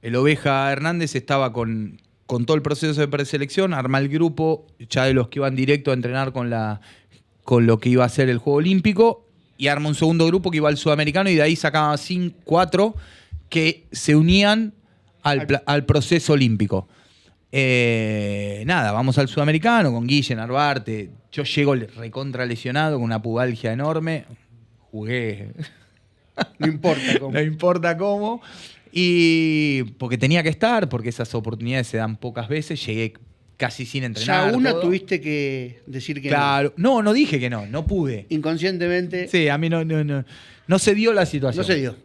el Oveja Hernández estaba con todo el proceso de preselección, arma el grupo ya de los que iban directo a entrenar con lo que iba a ser el Juego Olímpico y arma un segundo grupo que iba al sudamericano y de ahí sacaba 4 que se unían al proceso olímpico. Nada, vamos al sudamericano con Guille, Narvarte. Yo llego recontra lesionado con una pubalgia enorme. Jugué.
No importa cómo.
No importa cómo. Y porque tenía que estar, porque esas oportunidades se dan pocas veces. Llegué casi sin entrenar.
Ya una
todo.
tuviste que decir que
Claro. No dije que no pude.
Inconscientemente
Sí, a mí no se dio la situación.
no se dio.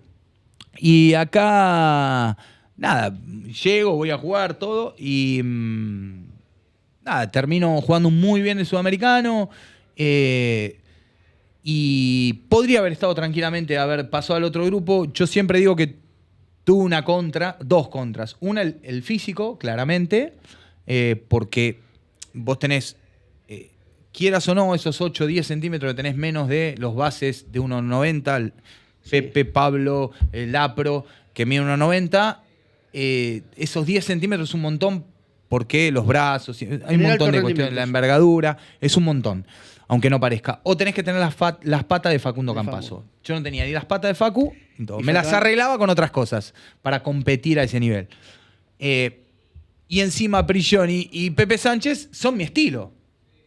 Y acá, nada, llego, voy a jugar todo y nada, termino jugando muy bien el sudamericano y podría haber estado tranquilamente, haber pasado al otro grupo. Yo siempre digo que tuve dos contras. Una, el físico, claramente, porque vos tenés, quieras o no, esos 8 o 10 centímetros que tenés menos de los bases de 1,90, Pepe, Pablo, Lapro, que mide 1,90. Esos 10 centímetros es un montón porque los brazos, hay un
Tener
montón
altos
de cuestiones,
rendimientos.
la envergadura, es un montón, aunque no parezca. O tenés que tener las patas de Facundo
De
Campazo.
Facu.
Yo no tenía ni las patas de Facu, entonces
Y
me las
faltaban-
arreglaba con otras cosas para competir a ese nivel. Y encima Prigioni y Pepe Sánchez son mi estilo.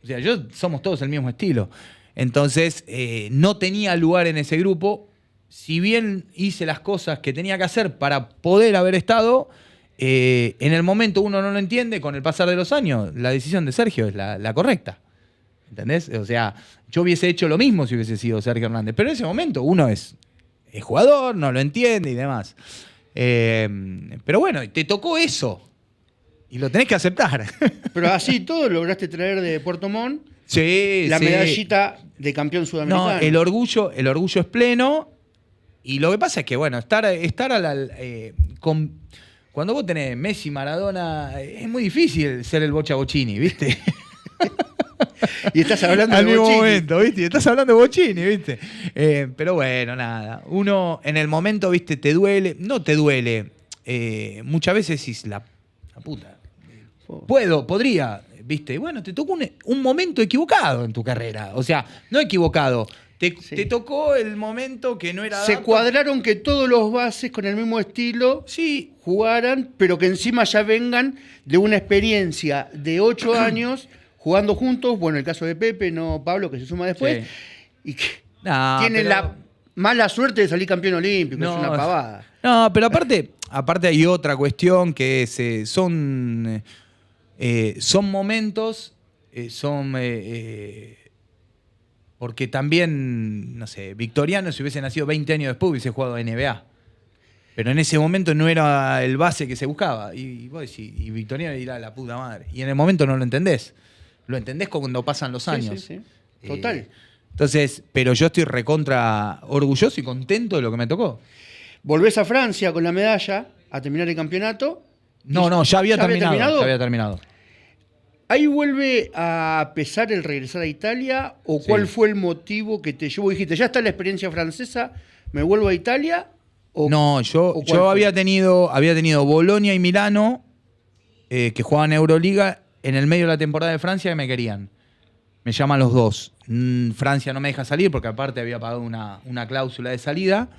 O sea, somos todos el mismo estilo. Entonces, no tenía lugar en ese grupo. Si bien hice las cosas que tenía que hacer para poder haber estado, en el momento uno no lo entiende, con el pasar de los años, la decisión de Sergio es la correcta. ¿Entendés? O sea, yo hubiese hecho lo mismo si hubiese sido Sergio Hernández, pero en ese momento uno es jugador, no lo entiende y demás. Pero bueno, te tocó eso. Y lo tenés que aceptar.
Pero así todo lograste traer de Puerto Montt
Sí,
la
sí.
medallita de campeón sudamericano.
No, el orgullo es pleno. Y lo que pasa es que, bueno, estar a la... cuando vos tenés Messi, Maradona, es muy difícil ser el Bocha Bochini, ¿viste?
Y estás hablando
Al
de
mismo
Bochini.
momento, ¿viste? Estás hablando de Bochini, ¿viste? Pero bueno, nada. Uno en el momento, ¿viste? Te duele. No te duele. Muchas veces decís, la puta. Podría, ¿viste? Bueno, te tocó un momento equivocado en tu carrera. O sea, no equivocado. Te tocó el momento que no era
Se
adapto.
cuadraron que todos los bases con el mismo estilo
Sí,
jugaran, pero que encima ya vengan de una experiencia de 8 años jugando juntos. Bueno, el caso de Pepe, no Pablo, que se suma después.
Sí.
Y que
No,
tienen
pero-
la mala suerte de salir campeón olímpico. Es una pavada.
No, pero aparte hay otra cuestión que es, son momentos, porque también, no sé, Victoriano si hubiese nacido 20 años después hubiese jugado NBA. Pero en ese momento no era el base que se buscaba. Y vos decís, y Victoriano dirá la puta madre. Y en el momento no lo entendés. Lo entendés cuando pasan los años.
Sí, sí. Total.
Entonces, pero yo estoy recontra orgulloso y contento de lo que me tocó.
Volvés a Francia con la medalla a terminar el campeonato.
No, ya había terminado.
terminado?
Ya había terminado.
¿Ahí vuelve a pesar el regresar a Italia? ¿O cuál fue el motivo que te llevó? Dijiste, ya está la experiencia francesa, ¿me vuelvo a Italia?
No, yo
cuál fue?
había tenido Bolonia y Milano, que jugaban Euroliga, en el medio de la temporada de Francia que me querían. Me llaman los dos. Francia no me deja salir porque aparte había pagado una cláusula de salida.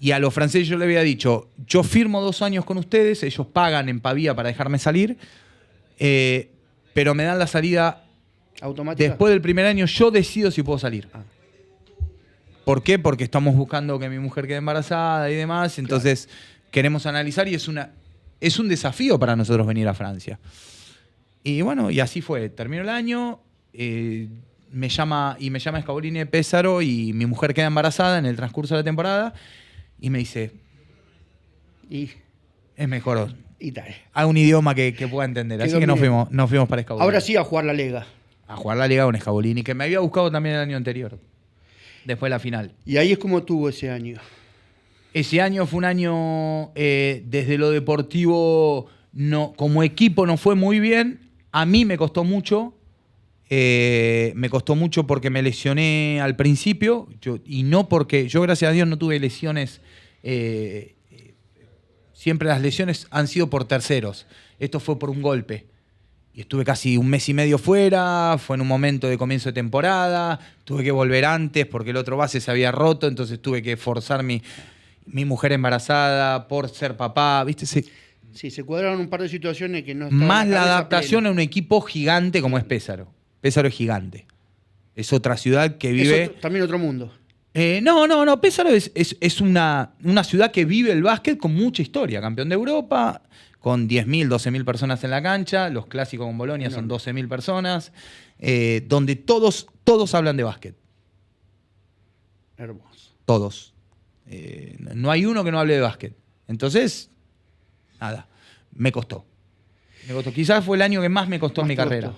Y a los franceses yo le había dicho, yo firmo 2 años con ustedes, ellos pagan en Pavía para dejarme salir, pero me dan la salida
¿Automática?
después del primer año, yo decido si puedo salir.
Ah.
¿Por qué? Porque estamos buscando que mi mujer quede embarazada y demás, entonces queremos analizar y es un desafío para nosotros venir a Francia. Y bueno, y así fue. Terminó el año, me llama Scavolini de Pesaro y mi mujer queda embarazada en el transcurso de la temporada y me dice,
Y
es mejor,
Italia.
haga un idioma que pueda entender. Así
Quedó
que nos
bien.
fuimos para Scavolini.
Ahora sí a jugar la Lega.
A jugar la Liga con Scavolini, que me había buscado también el año anterior, después de la final.
Y ahí es como tuvo ese año.
Ese año fue un año, desde lo deportivo, como equipo no fue muy bien. A mí me costó mucho. Me costó mucho porque me lesioné al principio. Y no porque, yo gracias a Dios no tuve lesiones. Siempre las lesiones han sido por terceros. Esto fue por un golpe. Y estuve casi 1 mes y medio fuera, fue en un momento de comienzo de temporada, tuve que volver antes porque el otro base se había roto, entonces tuve que forzar mi mujer embarazada por ser papá, ¿viste?
Sí, se cuadraron un par de situaciones que no estaban
Más
en
la
cabeza
adaptación
plena.
a un equipo gigante como es Pesaro. Pesaro es gigante. Es otra ciudad que vive...
Es también otro mundo.
No. Pesaro es una ciudad que vive el básquet con mucha historia. Campeón de Europa, con 10.000, 12.000 personas en la cancha. Los clásicos con Bolonia son 12.000 personas. Donde todos hablan de básquet.
Hermoso.
Todos. No hay uno que no hable de básquet. Entonces, nada, me costó. Quizás fue el año que más me costó en mi carrera.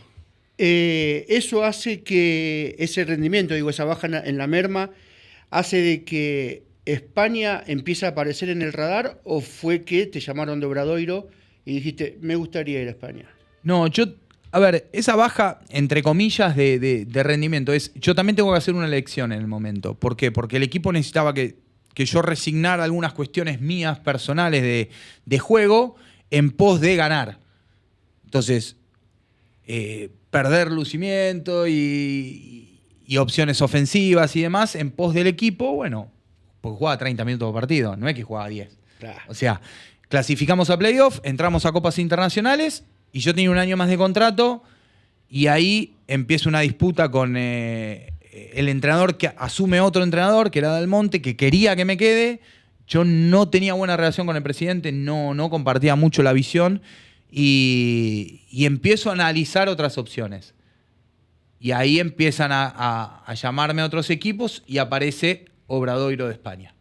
Eso hace que ese rendimiento, esa baja en la merma, hace de que España empiece a aparecer en el radar, o fue que te llamaron de Obradoiro y dijiste, me gustaría ir a España.
No, a ver, esa baja, entre comillas, de rendimiento, yo también tengo que hacer una elección en el momento. ¿Por qué? Porque el equipo necesitaba que yo resignara algunas cuestiones mías personales de juego en pos de ganar. Entonces, perder lucimiento y opciones ofensivas y demás en pos del equipo, bueno, porque jugaba 30 minutos por partido, no es que jugaba 10.
Claro.
O sea, clasificamos a playoff, entramos a copas internacionales y yo tenía 1 año más de contrato y ahí empieza una disputa con el entrenador que asume otro entrenador, que era Dal Monte, que quería que me quede. Yo no tenía buena relación con el presidente, no compartía mucho la visión y empiezo a analizar otras opciones. Y ahí empiezan a llamarme a otros equipos y aparece Obradoiro de España,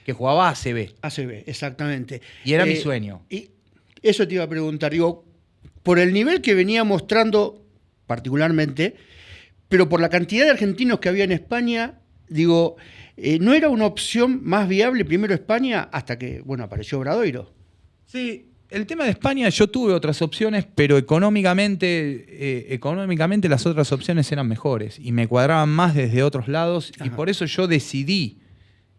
que jugaba ACB.
ACB, exactamente.
Y era mi sueño.
Y eso te iba a preguntar, por el nivel que venía mostrando particularmente, pero por la cantidad de argentinos que había en España, digo, ¿no era una opción más viable primero España hasta que, bueno, apareció Obradoiro?
Sí, el tema de España, yo tuve otras opciones, pero económicamente las otras opciones eran mejores y me cuadraban más desde otros lados. Ajá. Y por eso yo decidí.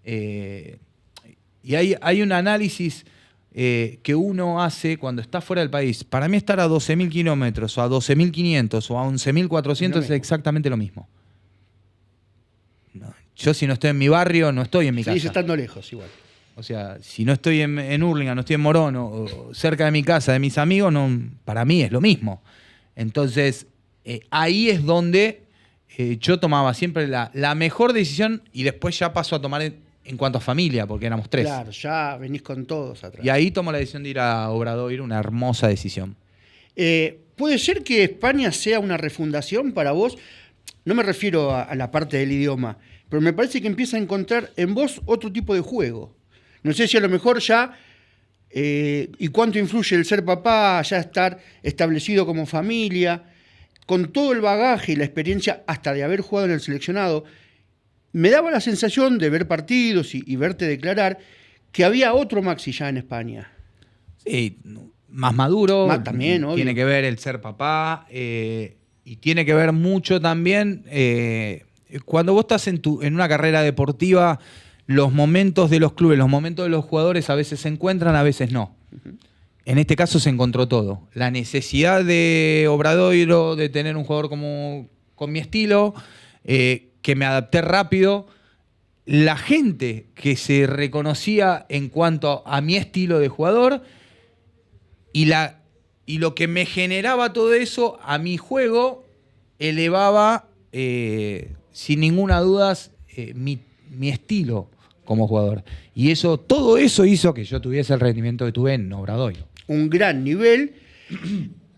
Y hay un análisis que uno hace cuando está fuera del país. Para mí estar a 12.000 kilómetros o a 12.500 o a 11.400 es exactamente lo mismo. No, yo si no estoy en mi barrio, no estoy en mi casa.
Sí, estando lejos igual.
O sea, si no estoy en Hurlingham, no estoy en Morón o cerca de mi casa, de mis amigos, no, para mí es lo mismo. Entonces, ahí es donde yo tomaba siempre la mejor decisión y después ya paso a tomar en cuanto a familia, porque éramos 3.
Claro, ya venís con todos atrás.
Y ahí tomo la decisión de ir a Obradoiro, una hermosa decisión.
¿Puede ser que España sea una refundación para vos? No me refiero a la parte del idioma, pero me parece que empieza a encontrar en vos otro tipo de juego. No sé si a lo mejor ya, y cuánto influye el ser papá, ya estar establecido como familia, con todo el bagaje y la experiencia hasta de haber jugado en el seleccionado. Me daba la sensación de ver partidos y verte declarar que había otro Maxi ya en España.
Sí, más maduro.
También, obvio.
Tiene que ver el ser papá y tiene que ver mucho también cuando vos estás en una carrera deportiva. Los momentos de los clubes, los momentos de los jugadores a veces se encuentran, a veces no. Uh-huh. En este caso se encontró todo. La necesidad de Obradoiro de tener un jugador con mi estilo, que me adapté rápido. La gente que se reconocía en cuanto a mi estilo de jugador y lo que me generaba todo eso a mi juego elevaba sin ninguna duda mi estilo como jugador. Y todo eso hizo que yo tuviese el rendimiento que tuve en Obradoiro.
Un gran nivel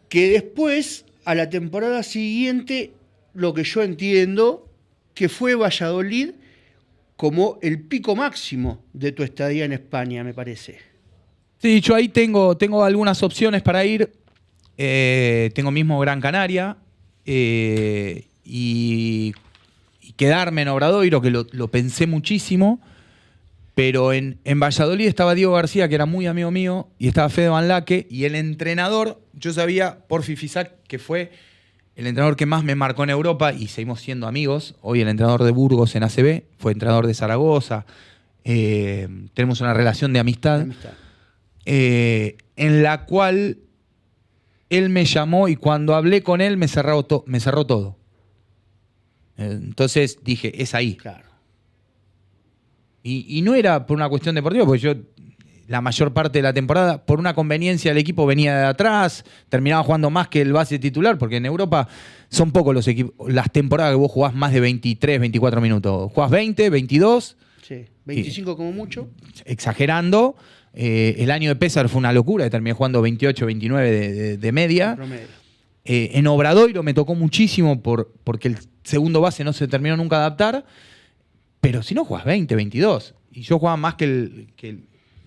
que después, a la temporada siguiente, lo que yo entiendo, que fue Valladolid como el pico máximo de tu estadía en España, me parece.
Sí, yo ahí tengo algunas opciones para ir. Tengo mismo Gran Canaria y quedarme en Obradoiro, que lo pensé muchísimo. Pero en Valladolid estaba Diego García, que era muy amigo mío, y estaba Fede Van Laque, y el entrenador, yo sabía por Fifisac que fue el entrenador que más me marcó en Europa, y seguimos siendo amigos. Hoy el entrenador de Burgos en ACB, fue entrenador de Zaragoza. Tenemos una relación de amistad. En la cual él me llamó y cuando hablé con él me cerró todo. Entonces dije, es ahí.
Claro.
Y no era por una cuestión deportiva, porque yo la mayor parte de la temporada, por una conveniencia del equipo, venía de atrás, terminaba jugando más que el base titular, porque en Europa son pocos los equipos, las temporadas que vos jugás más de 23, 24 minutos. Jugás 20, 22.
Sí, 25 como mucho.
Exagerando. El año de Pésar fue una locura, terminé jugando 28, 29 de media. En Obradoiro me tocó muchísimo porque el segundo base no se terminó nunca de adaptar. Pero si no jugás 20, 22. Y yo jugaba más que el.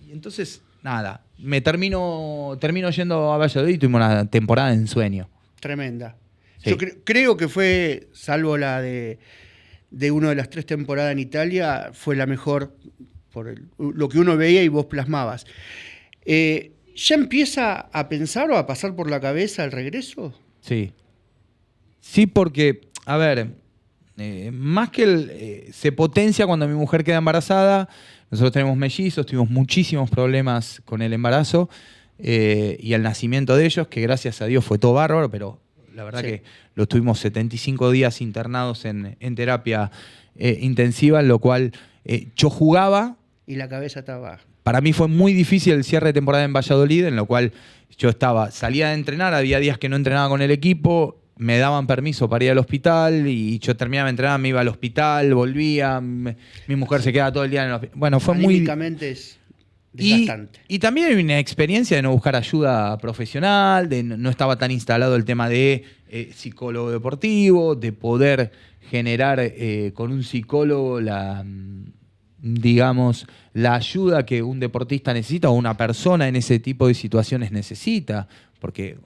Y entonces, nada. Me termino yendo a Valladolid y tuvimos una temporada de ensueño.
Tremenda.
Sí.
Yo creo que fue, salvo la de una de las 3 temporadas en Italia, fue la mejor por lo que uno veía y vos plasmabas. ¿Ya empieza a pensar o a pasar por la cabeza el regreso?
Sí. Sí, porque, a ver. Más que se potencia cuando mi mujer queda embarazada. Nosotros tenemos mellizos, tuvimos muchísimos problemas con el embarazo y el nacimiento de ellos, que gracias a Dios fue todo bárbaro, pero la verdad que los tuvimos 75 días internados en terapia intensiva, en lo cual yo jugaba.
Y la cabeza estaba.
Para mí fue muy difícil el cierre de temporada en Valladolid, en lo cual yo salía de entrenar, había días que no entrenaba con el equipo. Me daban permiso para ir al hospital y yo terminaba de entrenar, me iba al hospital, volvía, mi mujer se quedaba todo el día en el hospital. Bueno, fue muy...
Anímicamente es desgastante.
Y también hay una experiencia de no buscar ayuda profesional, de no estaba tan instalado el tema de psicólogo deportivo, de poder generar con un psicólogo la ayuda que un deportista necesita o una persona en ese tipo de situaciones necesita, porque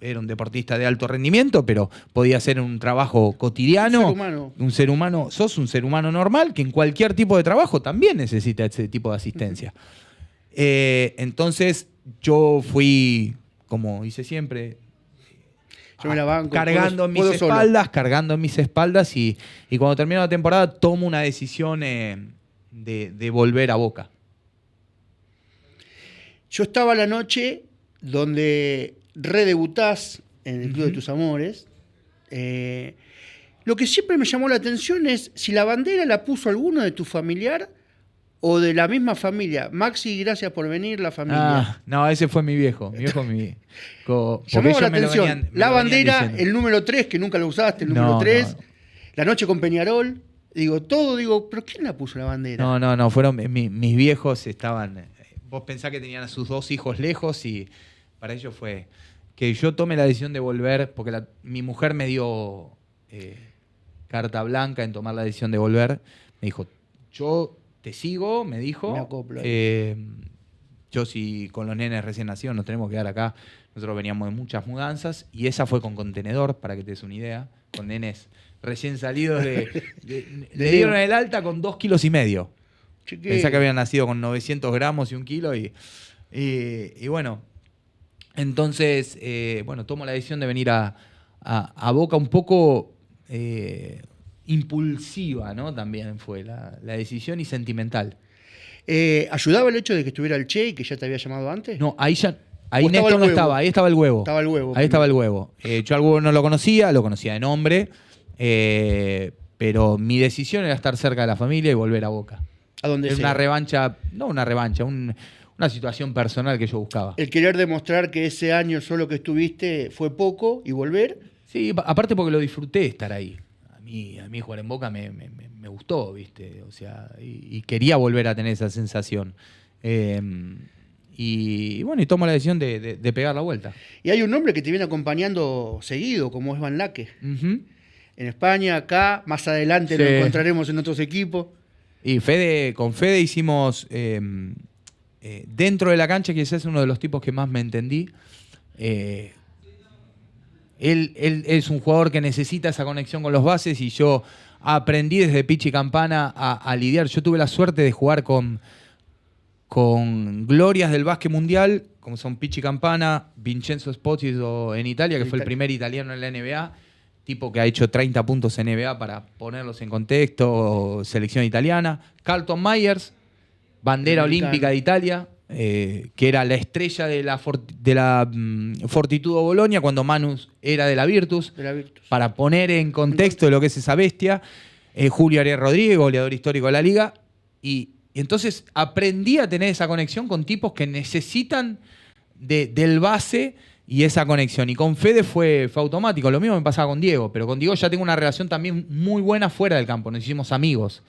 era un deportista de alto rendimiento, pero podía hacer un trabajo cotidiano. Un ser humano. Sos un ser humano normal que en cualquier tipo de trabajo también necesita ese tipo de asistencia. Entonces yo fui, como hice siempre,
yo me la banco,
cargando en mis espaldas y cuando terminó la temporada tomo una decisión de volver a Boca.
Yo estaba la noche donde redebutás en el Club de tus Amores. Lo que siempre me llamó la atención es si la bandera la puso alguno de tu familiar o de la misma familia. Maxi, gracias por venir, la familia.
No, ese fue mi viejo.
Llamó la atención. La bandera, el número 3, que nunca lo usaste, el número 3. No. La noche con Peñarol. Digo, ¿pero quién la puso la bandera?
No, fueron mis viejos estaban... Vos pensás que tenían a sus 2 hijos lejos y para ellos fue que yo tome la decisión de volver, porque mi mujer me dio carta blanca en tomar la decisión de volver. Me dijo, yo te sigo, me dijo.
Me acoplo.
Yo si con los nenes recién nacidos nos tenemos que quedar acá. Nosotros veníamos de muchas mudanzas y esa fue con contenedor, para que te des una idea, con nenes recién salidos le dieron el alta con 2,5 kilos. Pensá que habían nacido con 900 gramos y 1 kilo y bueno, entonces, tomo la decisión de venir a Boca un poco impulsiva, ¿no? También fue la decisión y sentimental.
¿Ayudaba el hecho de que estuviera el Che y que ya te había llamado antes?
No, ahí Néstor no estaba, ahí estaba el huevo. Ahí estaba el huevo. Yo al huevo no lo conocía de nombre, pero mi decisión era estar cerca de la familia y volver a Boca.
¿A dónde sea?
Una situación personal que yo buscaba.
El querer demostrar que ese año solo que estuviste fue poco y volver.
Sí, aparte porque lo disfruté estar ahí. A mí jugar en Boca me gustó, ¿viste? O sea, y quería volver a tener esa sensación. Y tomo la decisión de pegar la vuelta.
Y hay un nombre que te viene acompañando seguido, como es Van Laque.
Uh-huh.
En España, acá, más adelante lo encontraremos en otros equipos.
Y con Fede hicimos, dentro de la cancha, quizás es uno de los tipos que más me entendí. Él es un jugador que necesita esa conexión con los bases y yo aprendí desde Pichi Campana a lidiar. Yo tuve la suerte de jugar con glorias del básquet mundial, como son Pichi Campana, Vincenzo Esposito en Italia, que fue el primer italiano en la NBA, tipo que ha hecho 30 puntos en NBA para ponerlos en contexto, selección italiana. Carlton Myers, bandera olímpica de Italia, que era la estrella de la Fortitudo Bologna cuando Manus era de la Virtus. Para poner en contexto lo que es esa bestia. Julio Arias Rodríguez, goleador histórico de la liga. Y entonces aprendí a tener esa conexión con tipos que necesitan del base y esa conexión. Y con Fede fue automático. Lo mismo me pasaba con Diego, pero con Diego ya tengo una relación también muy buena fuera del campo. Nos hicimos amigos.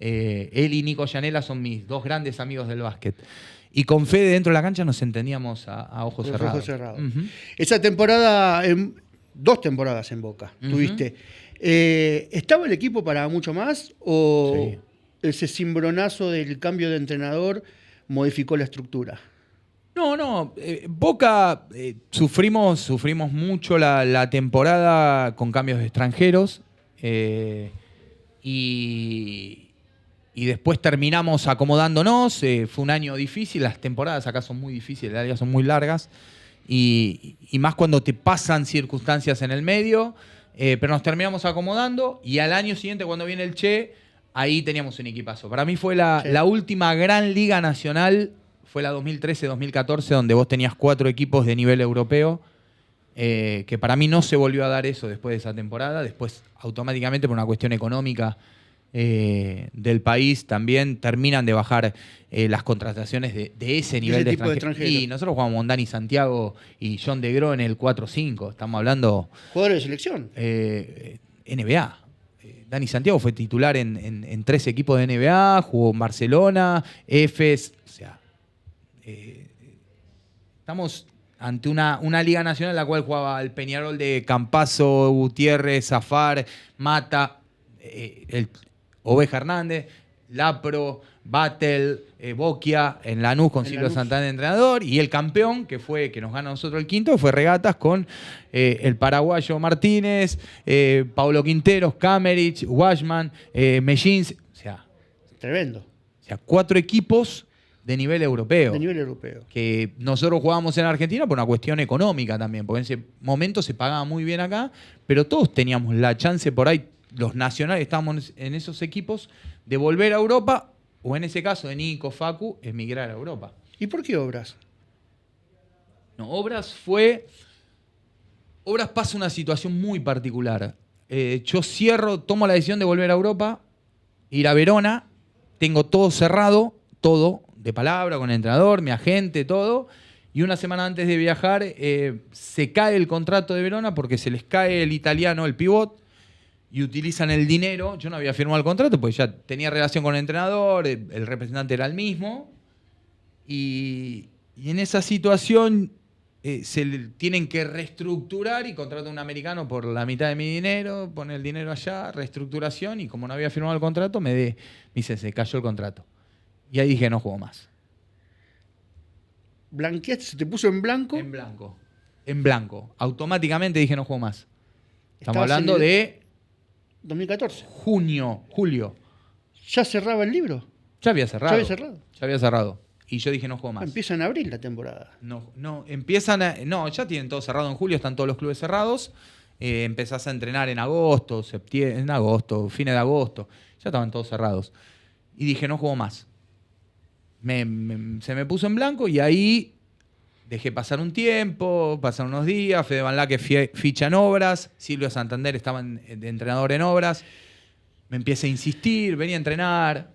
Él y Nico Llanela son mis 2 grandes amigos del básquet. Y con Fede dentro de la cancha nos entendíamos a ojos cerrados.
Uh-huh. Esa temporada, 2 temporadas en Boca, tuviste. ¿Estaba el equipo para mucho más o ese cimbronazo del cambio de entrenador modificó la estructura?
No. Boca sufrimos mucho la temporada con cambios de extranjeros y después terminamos acomodándonos. Fue un año difícil, las temporadas acá son muy difíciles, las ligas son muy largas y más cuando te pasan circunstancias en el medio, pero nos terminamos acomodando y al año siguiente cuando viene el Che, ahí teníamos un equipazo. Para mí fue la última gran liga nacional. Fue la 2013-2014, donde vos tenías 4 equipos de nivel europeo, que para mí no se volvió a dar eso después de esa temporada. Después, automáticamente, por una cuestión económica del país, también terminan de bajar las contrataciones de ese nivel de extranjeros. Y nosotros jugamos con Dani Santiago y John DeGro en el 4-5. Estamos hablando...
¿Jugadores de selección?
NBA. Dani Santiago fue titular en 3 equipos de NBA, jugó en Barcelona, Efes, o sea... estamos ante una liga nacional en la cual jugaba el Peñarol de Campazzo, Gutiérrez, Zafar, Mata, el Oveja Hernández, Lapro, Battle, Boquia en Lanús con Silvio Santana entrenador, y el campeón que nos gana a nosotros el quinto fue Regatas con el paraguayo Martínez, Paulo Quinteros, Kamerich, Washman, Mellins, o sea,
tremendo.
O sea, 4 equipos de nivel europeo.
De nivel europeo.
Que nosotros jugábamos en Argentina por una cuestión económica también, porque en ese momento se pagaba muy bien acá, pero todos teníamos la chance por ahí, los nacionales estábamos en esos equipos, de volver a Europa, o en ese caso de Nico, Facu, emigrar a Europa.
¿Y por qué Obras?
No, Obras pasa una situación muy particular. Yo tomo la decisión de volver a Europa, ir a Verona, tengo todo cerrado, todo, de palabra, con el entrenador, mi agente, todo, y una semana antes de viajar se cae el contrato de Verona porque se les cae el italiano, el pivot, y utilizan el dinero. Yo no había firmado el contrato porque ya tenía relación con el entrenador, el representante era el mismo, y en esa situación tienen que reestructurar y contratan a un americano por la mitad de mi dinero, pone el dinero allá, reestructuración, y como no había firmado el contrato, me dice, se cayó el contrato. Y ahí dije, no juego más.
¿Blanqueaste? ¿Se te puso en blanco?
En blanco. En blanco. Automáticamente dije, no juego más. Estamos
Estabas
hablando de
2014.
Julio.
¿Ya cerraba el libro?
Ya había cerrado.
Ya había cerrado.
Y yo dije, no juego más.
Empieza en abril la temporada.
No, ya tienen todo cerrado en julio, están todos los clubes cerrados. Empezás a entrenar en agosto, fines de agosto. Ya estaban todos cerrados. Y dije, no juego más. Se me puso en blanco y ahí dejé pasar un tiempo, pasaron unos días, Fede Van Laque ficha en Obras, Silvio Santander estaba de entrenador en Obras, me empieza a insistir, venía a entrenar,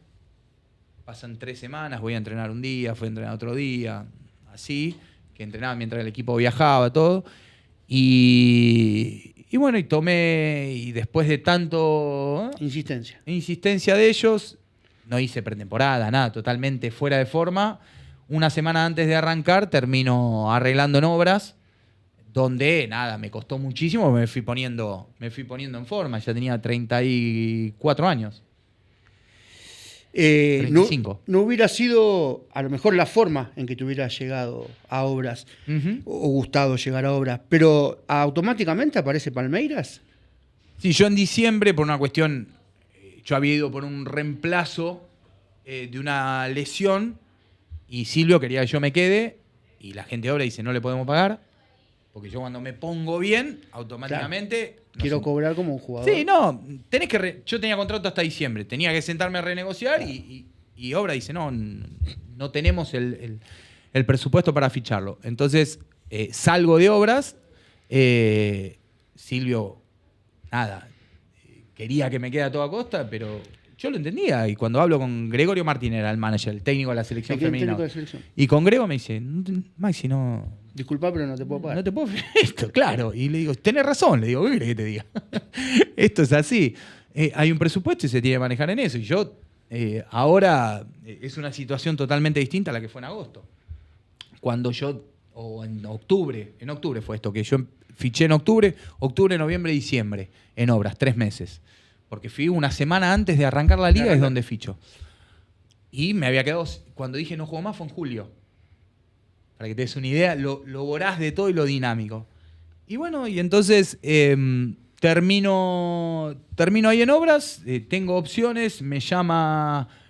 pasan 3 semanas, voy a entrenar un día, fui a entrenar otro día, así, que entrenaba mientras el equipo viajaba, todo, y bueno, y después de tanto insistencia de ellos, no hice pretemporada, nada, totalmente fuera de forma. Una semana antes de arrancar termino arreglando en Obras, donde nada, me costó muchísimo, me fui poniendo en forma, ya tenía 34 años. 35.
No hubiera sido a lo mejor la forma en que te hubieras llegado a Obras, o gustado llegar a Obras, pero automáticamente aparece Palmeiras.
Sí, yo en diciembre, por una cuestión, yo había ido por un reemplazo de una lesión, y Silvio quería que yo me quede, y la gente de Obras dice, no le podemos pagar, porque yo cuando me pongo bien, automáticamente...
Claro. Quiero cobrar como un jugador.
Sí, no, yo tenía contrato hasta diciembre, tenía que sentarme a renegociar, y Obras dice, no tenemos el presupuesto para ficharlo. Entonces, salgo de Obras, Silvio, nada, quería que me quede a toda costa, pero yo lo entendía. Y cuando hablo con Gregorio Martínez, era el manager, el técnico de la selección femenina. Y con Grego me dice, Maxi, no...
Disculpa, pero no te puedo pagar.
No te puedo esto, claro. Y le digo, tenés razón, le digo, ¿qué querés que te diga? Esto es así. Hay un presupuesto y se tiene que manejar en eso. Y yo, ahora, es una situación totalmente distinta a la que fue en agosto. Cuando yo, o en octubre fue esto, que yo fiché en octubre, noviembre, diciembre, en Obras, 3 meses. Porque fui una semana antes de arrancar la liga, es donde ficho. Y me había quedado, cuando dije no juego más, fue en julio. Para que te des una idea, lo voraz de todo y lo dinámico. Y bueno, y entonces termino ahí en Obras, tengo opciones,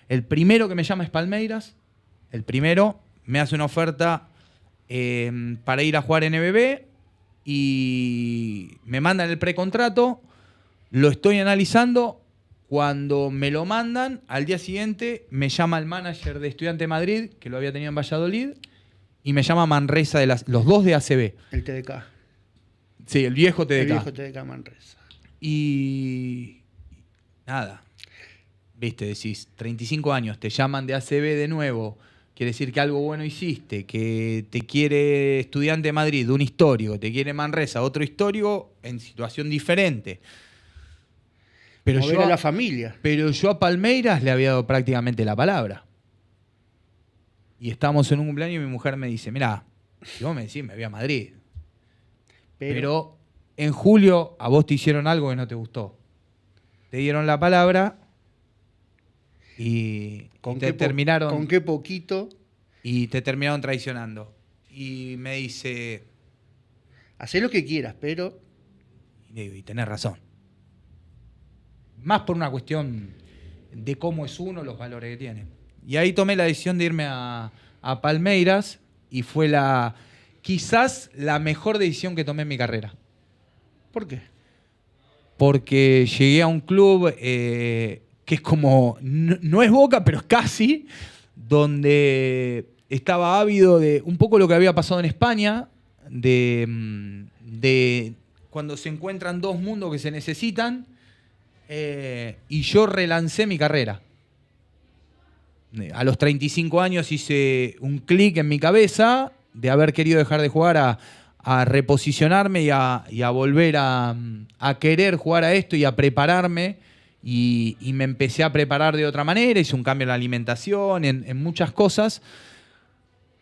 el primero que me llama es Palmeiras. El primero me hace una oferta para ir a jugar en NBB y me mandan el precontrato. Lo estoy analizando. Cuando me lo mandan, al día siguiente me llama el manager de Estudiante de Madrid, que lo había tenido en Valladolid, y me llama Manresa, los dos de ACB.
El TDK.
Sí, el viejo TDK.
El viejo TDK Manresa.
Y nada, viste, decís, 35 años, te llaman de ACB de nuevo, quiere decir que algo bueno hiciste, que te quiere Estudiante de Madrid, un histórico, te quiere Manresa, otro histórico, en situación diferente. Pero
mover a la familia.
Pero yo a Palmeiras le había dado prácticamente la palabra. Y estábamos en un cumpleaños y mi mujer me dice, mirá, si vos me decís, me voy a Madrid. Pero en julio a vos te hicieron algo que no te gustó. Te dieron la palabra Y
¿Con
te
qué
terminaron...
¿Con qué poquito?
Y te terminaron traicionando. Y me dice...
Hacé lo que quieras, pero...
Y digo, y tenés razón. Más por una cuestión de cómo es uno, los valores que tiene. Y ahí tomé la decisión de irme a Palmeiras y fue quizás la mejor decisión que tomé en mi carrera.
¿Por qué?
Porque llegué a un club que es como, no es Boca, pero es casi, donde estaba ávido de un poco lo que había pasado en España, de cuando se encuentran dos mundos que se necesitan, y yo relancé mi carrera. A los 35 años hice un clic en mi cabeza de haber querido dejar de jugar a reposicionarme y a volver a querer jugar a esto y a prepararme. Y me empecé a preparar de otra manera, hice un cambio en la alimentación, en muchas cosas.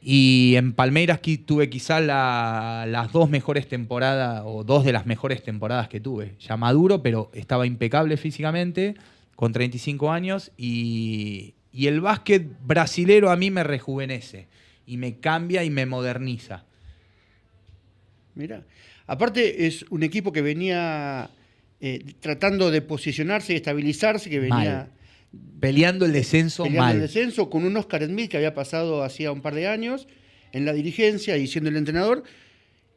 Y en Palmeiras tuve quizás las dos mejores temporadas, o dos de las mejores temporadas que tuve. Ya maduro, pero estaba impecable físicamente, con 35 años. Y el básquet brasilero a mí me rejuvenece, y me cambia y me moderniza.
Mira, aparte es un equipo que venía tratando de posicionarse y estabilizarse, que venía...
Peleando el descenso
peleando
mal.
el descenso, con un Oscar Smith que había pasado hacía un par de años en la dirigencia y siendo el entrenador.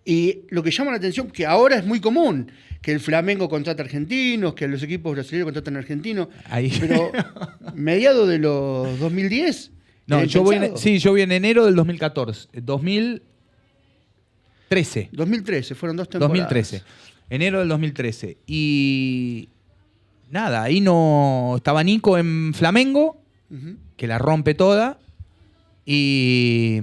Y lo que llama la atención, que ahora es muy común, que el Flamengo contrata argentinos, que los equipos brasileños contratan argentinos,
Ahí.
pero mediados de los 2010...
No, yo voy en enero del 2014. 2013.
2013, fueron 2 temporadas.
2013. Enero del 2013. Y nada, ahí no estaba Nico en Flamengo, que la rompe toda. Y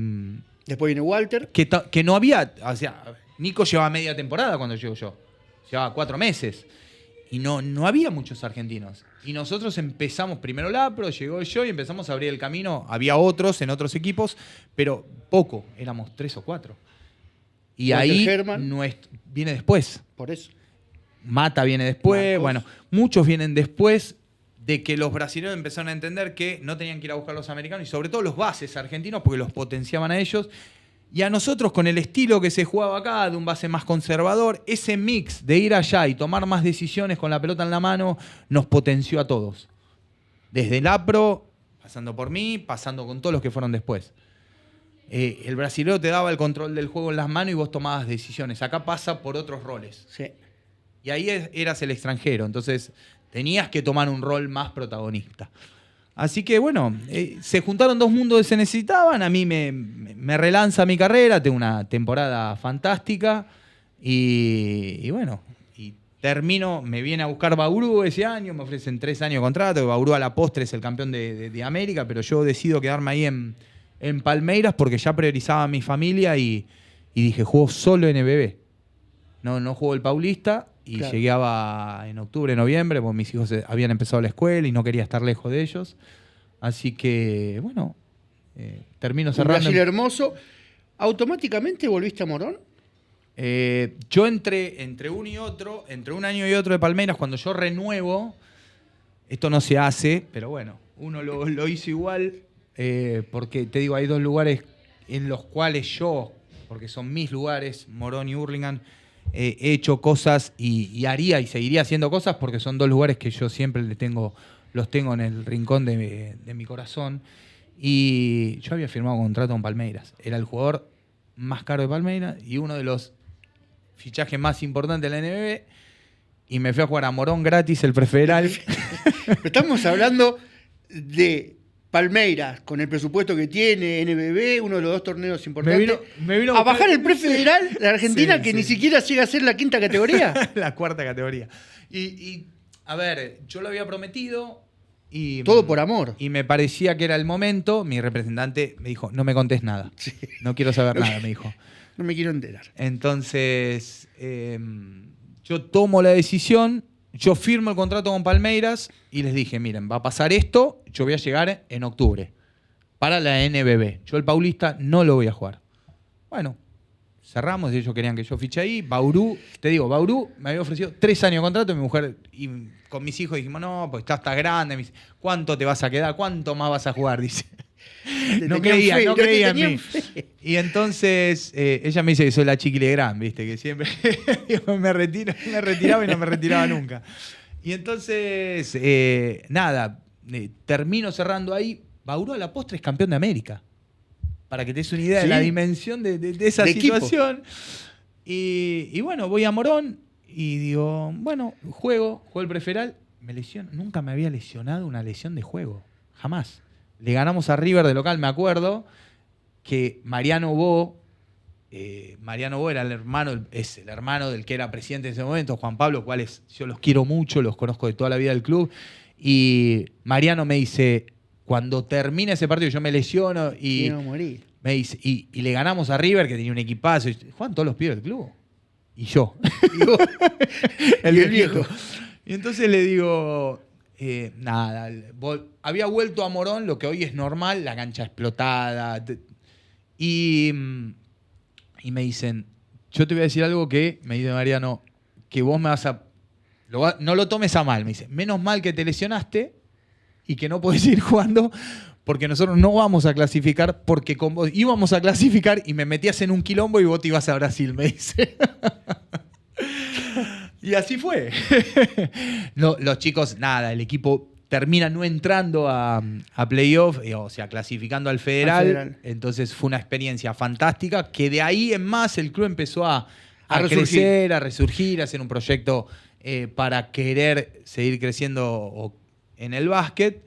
Después viene Walter.
que no había, o sea, Nico llevaba media temporada cuando llego yo. Llevaba 4 meses. Y no había muchos argentinos. Y nosotros empezamos, primero Lapro, llegó yo y empezamos a abrir el camino. Había otros en otros equipos, pero poco, éramos 3 o 4. Y
Walter
ahí
Herman.
viene después.
Por eso.
Mata viene después.
Marcos.
Bueno, muchos vienen después de que los brasileños empezaron a entender que no tenían que ir a buscar a los americanos, y sobre todo los bases argentinos, porque los potenciaban a ellos. Y a nosotros, con el estilo que se jugaba acá, de un base más conservador, ese mix de ir allá y tomar más decisiones con la pelota en la mano, nos potenció a todos. Desde el APRO, pasando por mí, pasando con todos los que fueron después. El brasileño te daba el control del juego en las manos y vos tomabas decisiones. Acá pasa por otros roles.
Sí.
Y ahí eras el extranjero, entonces tenías que tomar un rol más protagonista. Así que bueno, se juntaron dos mundos que se necesitaban. A mí me relanza mi carrera, tengo una temporada fantástica. Y bueno, y termino, me viene a buscar Bauru ese año, me ofrecen 3 años de contrato. Bauru a la postre es el campeón de América, pero yo decido quedarme ahí en Palmeiras porque ya priorizaba a mi familia y dije, juego solo NBB. No juego el Paulista. Y
claro.
Llegaba en octubre, noviembre, porque mis hijos habían empezado la escuela y no quería estar lejos de ellos. Así que, bueno, termino cerrando.
Brasil hermoso. ¿Automáticamente volviste a Morón?
Yo entre uno y otro, entre un año y otro de Palmeiras, cuando yo renuevo, esto no se hace, pero bueno, uno lo hizo igual, porque te digo, hay 2 lugares en los cuales yo, porque son mis lugares, Morón y Hurlingham, he hecho cosas y haría y seguiría haciendo cosas, porque son 2 lugares que yo siempre los tengo en el rincón de mi corazón. Y yo había firmado un contrato con Palmeiras. Era el jugador más caro de Palmeiras y uno de los fichajes más importantes de la NBB. Y me fui a jugar a Morón gratis, el prefederal.
Estamos hablando de Palmeiras, con el presupuesto que tiene, NBB, uno de los 2 torneos importantes.
Me vino
a bajar el prefederal de Argentina,
Sí,
que
sí.
ni siquiera llega a ser la 5ª categoría.
La 4ª categoría. Y, a ver, yo lo había prometido. Y,
Todo por amor.
Y me parecía que era el momento. Mi representante me dijo, no me contés nada.
Sí.
No quiero saber nada, me dijo.
No me quiero enterar.
Entonces, yo tomo la decisión, yo firmo el contrato con Palmeiras y les dije, miren, va a pasar esto, yo voy a llegar en octubre para la NBB. Yo el Paulista no lo voy a jugar. Bueno, cerramos, ellos querían que yo fiche ahí. Bauru me había ofrecido 3 años de contrato y mi mujer, y con mis hijos dijimos, no, pues estás grande. Me dice, ¿cuánto te vas a quedar? ¿Cuánto más vas a jugar? Dice. No creía en mí. Y entonces ella me dice que soy la Chiqui Legrand, ¿viste? Que siempre me retiraba y no me retiraba nunca. Y entonces, termino cerrando ahí. Bauru a la postre es campeón de América. Para que te des una idea de la dimensión de esa situación. Y bueno, voy a Morón y digo, bueno, juego el preferal. Me lesiono. Nunca me había lesionado una lesión de juego. Jamás. Le ganamos a River de local, me acuerdo, que Mariano Bo era es el hermano del que era presidente en ese momento, Juan Pablo, cuales yo los quiero mucho, los conozco de toda la vida del club. Y Mariano me dice, cuando termine ese partido, yo me lesiono y
morir.
Me dice, y le ganamos a River, que tenía un equipazo. Y juegan todos los pibes del club. Y yo. el viejo. Y entonces le digo, había vuelto a Morón, lo que hoy es normal, la cancha explotada. Y me dicen, yo te voy a decir algo que, me dice Mariano, que vos me vas a... no lo tomes a mal, me dice. Menos mal que te lesionaste y que no podés ir jugando porque nosotros no vamos a clasificar, porque con vos íbamos a clasificar y me metías en un quilombo y vos te ibas a Brasil, me dice. Y así fue. No, los chicos, el equipo termina no entrando a playoff, o sea, clasificando al federal. Entonces fue una experiencia fantástica, que de ahí en más el club empezó a crecer, a resurgir, a hacer un proyecto para querer seguir creciendo en el básquet.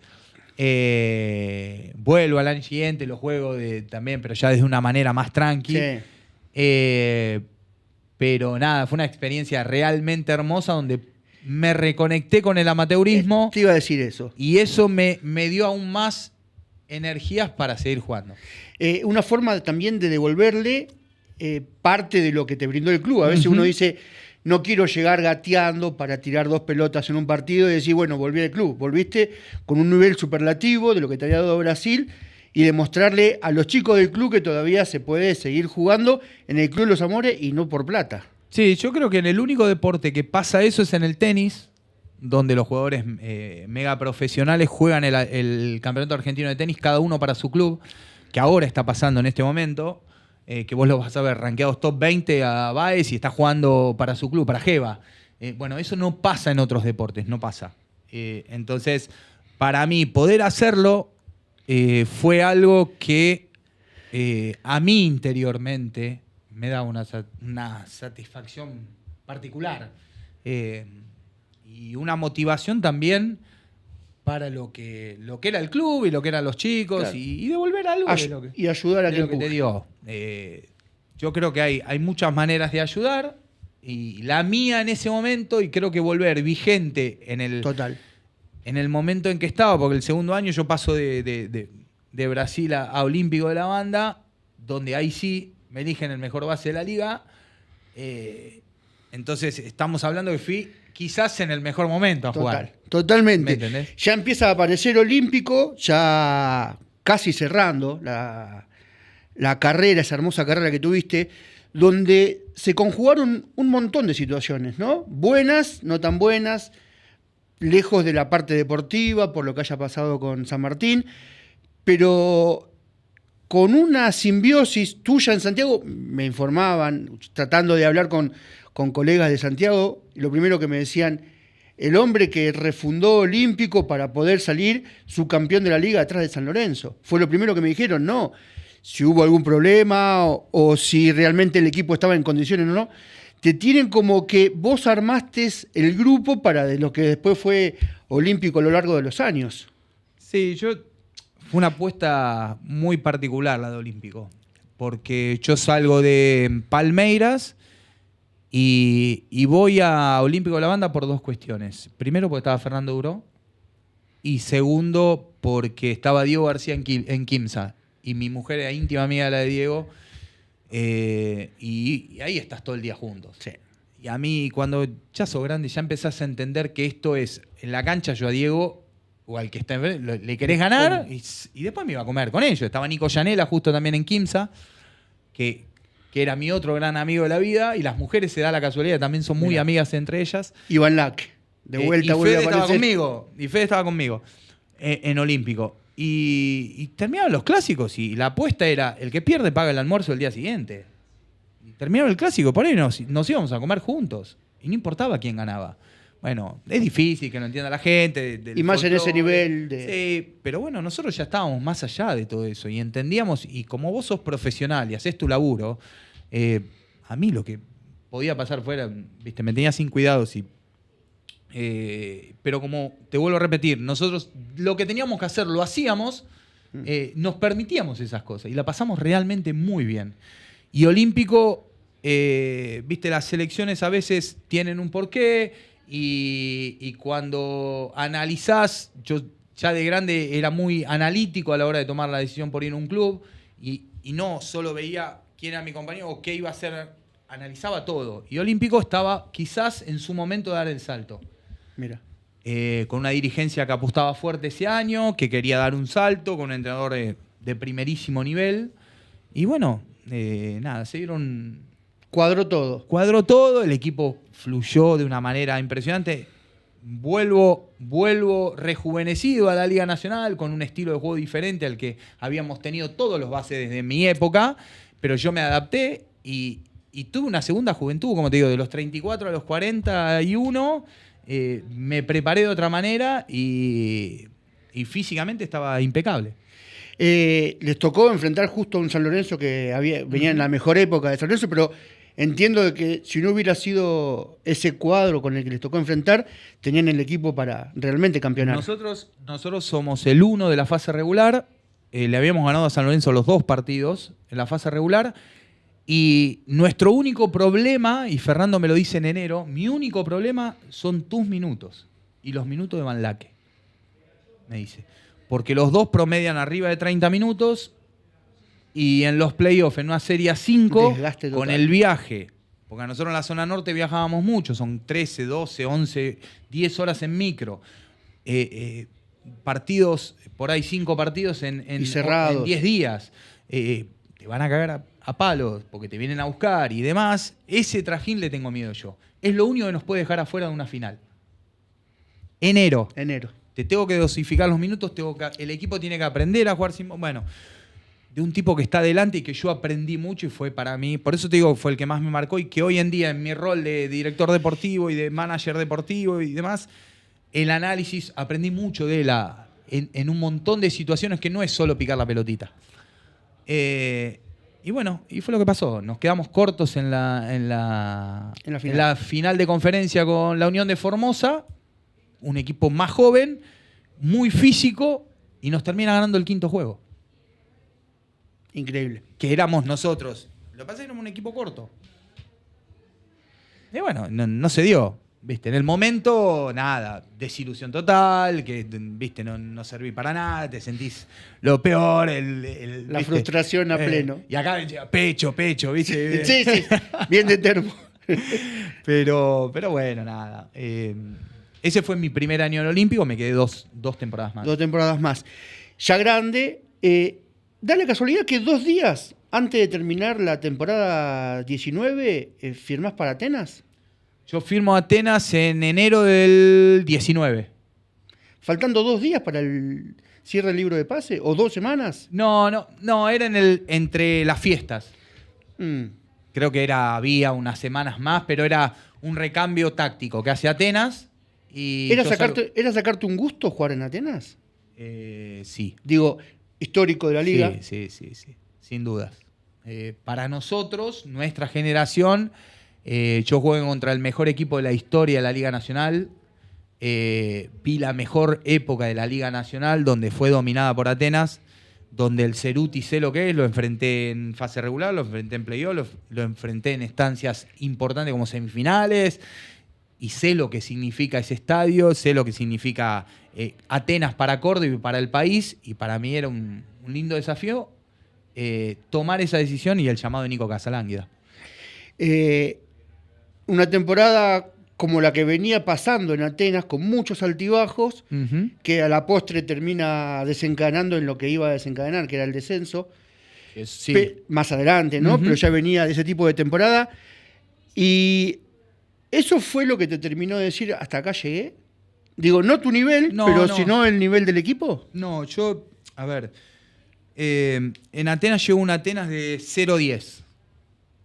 Vuelvo al año siguiente, lo juego también, pero ya desde una manera más tranqui. Sí. Pero fue una experiencia realmente hermosa donde me reconecté con el amateurismo.
Te iba a decir eso.
Y eso me dio aún más energías para seguir jugando.
Una forma también de devolverle parte de lo que te brindó el club. A veces uno dice, no quiero llegar gateando para tirar 2 pelotas en un partido y decir, bueno, volví al club. Volviste con un nivel superlativo de lo que te había dado Brasil y demostrarle a los chicos del club que todavía se puede seguir jugando en el Club Los Amores y no por plata.
Sí, yo creo que en el único deporte que pasa eso es en el tenis, donde los jugadores mega profesionales juegan el campeonato argentino de tenis, cada uno para su club, que ahora está pasando en este momento, que vos lo vas a ver rankeados top 20 a Baez y está jugando para su club, para Jeva. Bueno, eso no pasa en otros deportes, no pasa. Entonces, para mí, poder hacerlo fue algo que a mí interiormente me da una satisfacción particular y una motivación también para lo que era el club y lo que eran los chicos, claro. y devolver algo de lo que,
y ayudar a
de lo que te dio. Yo creo que hay muchas maneras de ayudar y la mía en ese momento, y creo que volver vigente en el momento en que estaba, porque el segundo año yo paso de Brasil a Olímpico de la Banda, donde ahí sí me eligen el mejor base de la liga. Entonces estamos hablando que fui quizás en el mejor momento a jugar.
Totalmente.
¿Me entendés?
Ya empieza a aparecer Olímpico, ya casi cerrando la carrera, esa hermosa carrera que tuviste, donde se conjugaron un montón de situaciones, ¿no? Buenas, no tan buenas, lejos de la parte deportiva, por lo que haya pasado con San Martín, pero con una simbiosis tuya en Santiago. Me informaban, tratando de hablar con colegas de Santiago, y lo primero que me decían, el hombre que refundó Olímpico para poder salir subcampeón de la liga atrás de San Lorenzo. Fue lo primero que me dijeron, no, si hubo algún problema o si realmente el equipo estaba en condiciones o no. Te tienen como que vos armaste el grupo para de lo que después fue Olímpico a lo largo de los años.
Sí, fue una apuesta muy particular la de Olímpico, porque yo salgo de Palmeiras y voy a Olímpico de la Banda por 2 cuestiones. Primero, porque estaba Fernando Duró, y segundo, porque estaba Diego García en Quimsa, y mi mujer era íntima amiga de la de Diego, y ahí estás todo el día juntos.
Sí.
Y a mí, cuando ya sos grande, ya empezás a entender que esto es, en la cancha yo a Diego, o al que está le querés ganar, y después me iba a comer con ellos. Estaba Nico Llanela justo también en Quimsa, que que era mi otro gran amigo de la vida, y las mujeres se da la casualidad, también son muy amigas entre ellas.
Iván Lac, de vuelta vuelve a aparecer.
Y Fede estaba conmigo en Olímpico. Y terminaban los clásicos y la apuesta era el que pierde paga el almuerzo el día siguiente. Y terminaba el clásico, por ahí nos íbamos a comer juntos. Y no importaba quién ganaba. Bueno, es difícil que lo entienda la gente.
Y más en ese nivel
Sí, pero bueno, nosotros ya estábamos más allá de todo eso y entendíamos, y como vos sos profesional y haces tu laburo, a mí lo que podía pasar fuera, viste, me tenía sin cuidados pero como te vuelvo a repetir, nosotros lo que teníamos que hacer lo hacíamos, nos permitíamos esas cosas y la pasamos realmente muy bien. Y Olímpico, viste, las selecciones a veces tienen un porqué y cuando analizás, yo ya de grande era muy analítico a la hora de tomar la decisión por ir a un club y no solo veía quién era mi compañero o qué iba a hacer, analizaba todo. Y Olímpico estaba quizás en su momento de dar el salto.
Mira.
Con una dirigencia que apostaba fuerte ese año, que quería dar un salto, con un entrenador de primerísimo nivel. Y bueno, nada, se dieron...
Cuadró todo,
el equipo fluyó de una manera impresionante. Vuelvo rejuvenecido a la Liga Nacional, con un estilo de juego diferente al que habíamos tenido todos los bases desde mi época, pero yo me adapté y tuve una segunda juventud, como te digo, de los 34 a los 41... me preparé de otra manera y físicamente estaba impecable.
Les tocó enfrentar justo a un San Lorenzo que venía en la mejor época de San Lorenzo, pero entiendo de que si no hubiera sido ese cuadro con el que les tocó enfrentar, tenían el equipo para realmente campeonar.
Nosotros somos el 1 de la fase regular, le habíamos ganado a San Lorenzo los 2 partidos en la fase regular. Y nuestro único problema, y Fernando me lo dice en enero, mi único problema son tus minutos y los minutos de Van Laque, me dice. Porque los dos promedian arriba de 30 minutos y en los playoffs, en una serie a 5, con el viaje, porque nosotros en la zona norte viajábamos mucho, son 13, 12, 11, 10 horas en micro. Partidos, por ahí 5 partidos en 10 días. Te van a cagar a palos porque te vienen a buscar y demás. Ese trajín le tengo miedo yo. Es lo único que nos puede dejar afuera de una final. Enero. Te tengo que dosificar los minutos, el equipo tiene que aprender a jugar sin... Bueno, de un tipo que está adelante y que yo aprendí mucho y fue para mí, por eso te digo, fue el que más me marcó y que hoy en día en mi rol de director deportivo y de manager deportivo y demás, el análisis, aprendí mucho de él en un montón de situaciones que no es solo picar la pelotita. Y bueno, y fue lo que pasó. Nos quedamos cortos en la final de conferencia con la Unión de Formosa, un equipo más joven, muy físico, y nos termina ganando el 5.º juego.
Increíble.
Que éramos nosotros. Lo que pasa es que éramos un equipo corto. Y bueno, no se dio. ¿Viste? En el momento, nada, desilusión total, que viste, no serví para nada, te sentís lo peor,
la
¿viste?
Frustración a pleno.
Y acá pecho, ¿viste?
Sí, bien de termo.
pero bueno, nada. Ese fue mi primer año en Olímpico, me quedé dos temporadas más.
2 temporadas más. Ya grande, da la casualidad que 2 días antes de terminar la temporada 19, ¿firmás para Atenas?
Yo firmo Atenas en enero del 19.
¿Faltando 2 días para el cierre del libro de pase? ¿O 2 semanas?
No, era entre las fiestas. Creo que había unas semanas más, pero era un recambio táctico que hace Atenas. Y
¿Era sacarte un gusto jugar en Atenas?
Sí.
Digo, histórico de la liga.
Sí, sin dudas. Para nosotros, nuestra generación, yo jugué contra el mejor equipo de la historia de la Liga Nacional. Vi la mejor época de la Liga Nacional, donde fue dominada por Atenas, donde el Ceruti sé lo que es, lo enfrenté en fase regular, lo enfrenté en playoff, lo enfrenté en instancias importantes como semifinales, y sé lo que significa ese estadio, sé lo que significa Atenas para Córdoba y para el país, y para mí era un lindo desafío tomar esa decisión y el llamado de Nico Casalánguida.
Una temporada como la que venía pasando en Atenas, con muchos altibajos, que a la postre termina desencadenando en lo que iba a desencadenar, que era el descenso.
Sí.
Más adelante, ¿no? Pero ya venía de ese tipo de temporada. Y eso fue lo que te terminó de decir, hasta acá llegué. Digo, no tu nivel, pero sino el nivel del equipo.
No, yo, a ver, en Atenas llegó un Atenas de 0-10.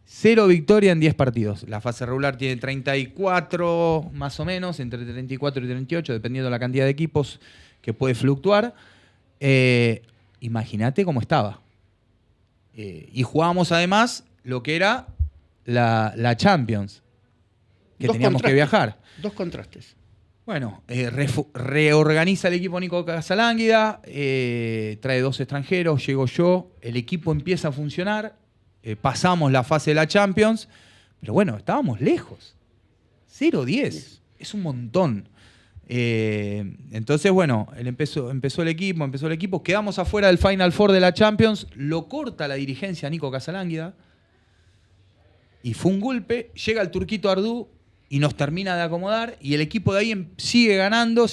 0 victoria en 10 partidos. La fase regular tiene 34 más o menos, entre 34 y 38, dependiendo de la cantidad de equipos que puede fluctuar. Imagínate cómo estaba. Y jugábamos además lo que era la Champions, que teníamos que viajar.
Dos contrastes.
Bueno, reorganiza el equipo Nico Casalánguida, trae 2 extranjeros, llego yo, el equipo empieza a funcionar, pasamos la fase de la Champions, pero bueno, estábamos lejos. 0-10, es un montón. Entonces, bueno, empezó el equipo, quedamos afuera del Final Four de la Champions, lo corta la dirigencia Nico Casalánguida, y fue un golpe, llega el turquito Ardú, y nos termina de acomodar, y el equipo de ahí sigue ganando,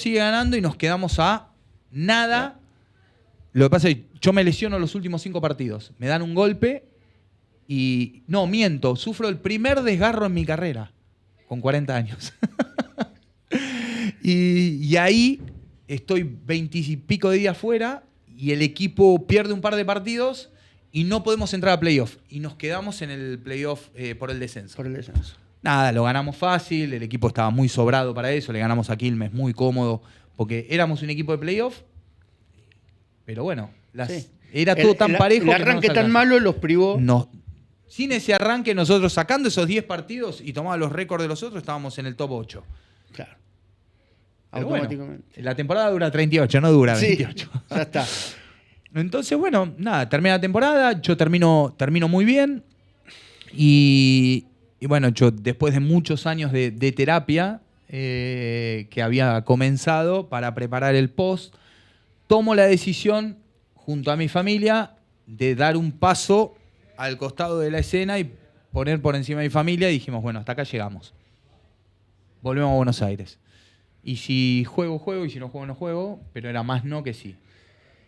y nos quedamos a nada. Lo que pasa es que yo me lesiono los últimos 5 partidos. Me dan un golpe y... No, miento. Sufro el primer desgarro en mi carrera, con 40 años. y ahí estoy 20 y pico de días fuera, y el equipo pierde un par de partidos, y no podemos entrar a playoff. Y nos quedamos en el playoff por el descenso.
Por el descenso.
Nada, lo ganamos fácil, el equipo estaba muy sobrado para eso, le ganamos a Quilmes muy cómodo, porque éramos un equipo de playoff, pero bueno, era todo tan parejo.
El arranque tan malo los privó.
No, sin ese arranque, nosotros sacando esos 10 partidos y tomando los récords de los otros, estábamos en el top 8.
Claro.
Pero
Automáticamente.
Bueno, la temporada dura 38, no dura 28.
Sí, ya está.
Entonces, bueno, nada, termina la temporada, yo termino muy bien y bueno, yo después de muchos años de terapia que había comenzado para preparar el post, tomo la decisión junto a mi familia de dar un paso al costado de la escena y poner por encima de mi familia, y dijimos, bueno, hasta acá llegamos. Volvemos a Buenos Aires. Y si juego, y si no juego, no juego, pero era más no que sí.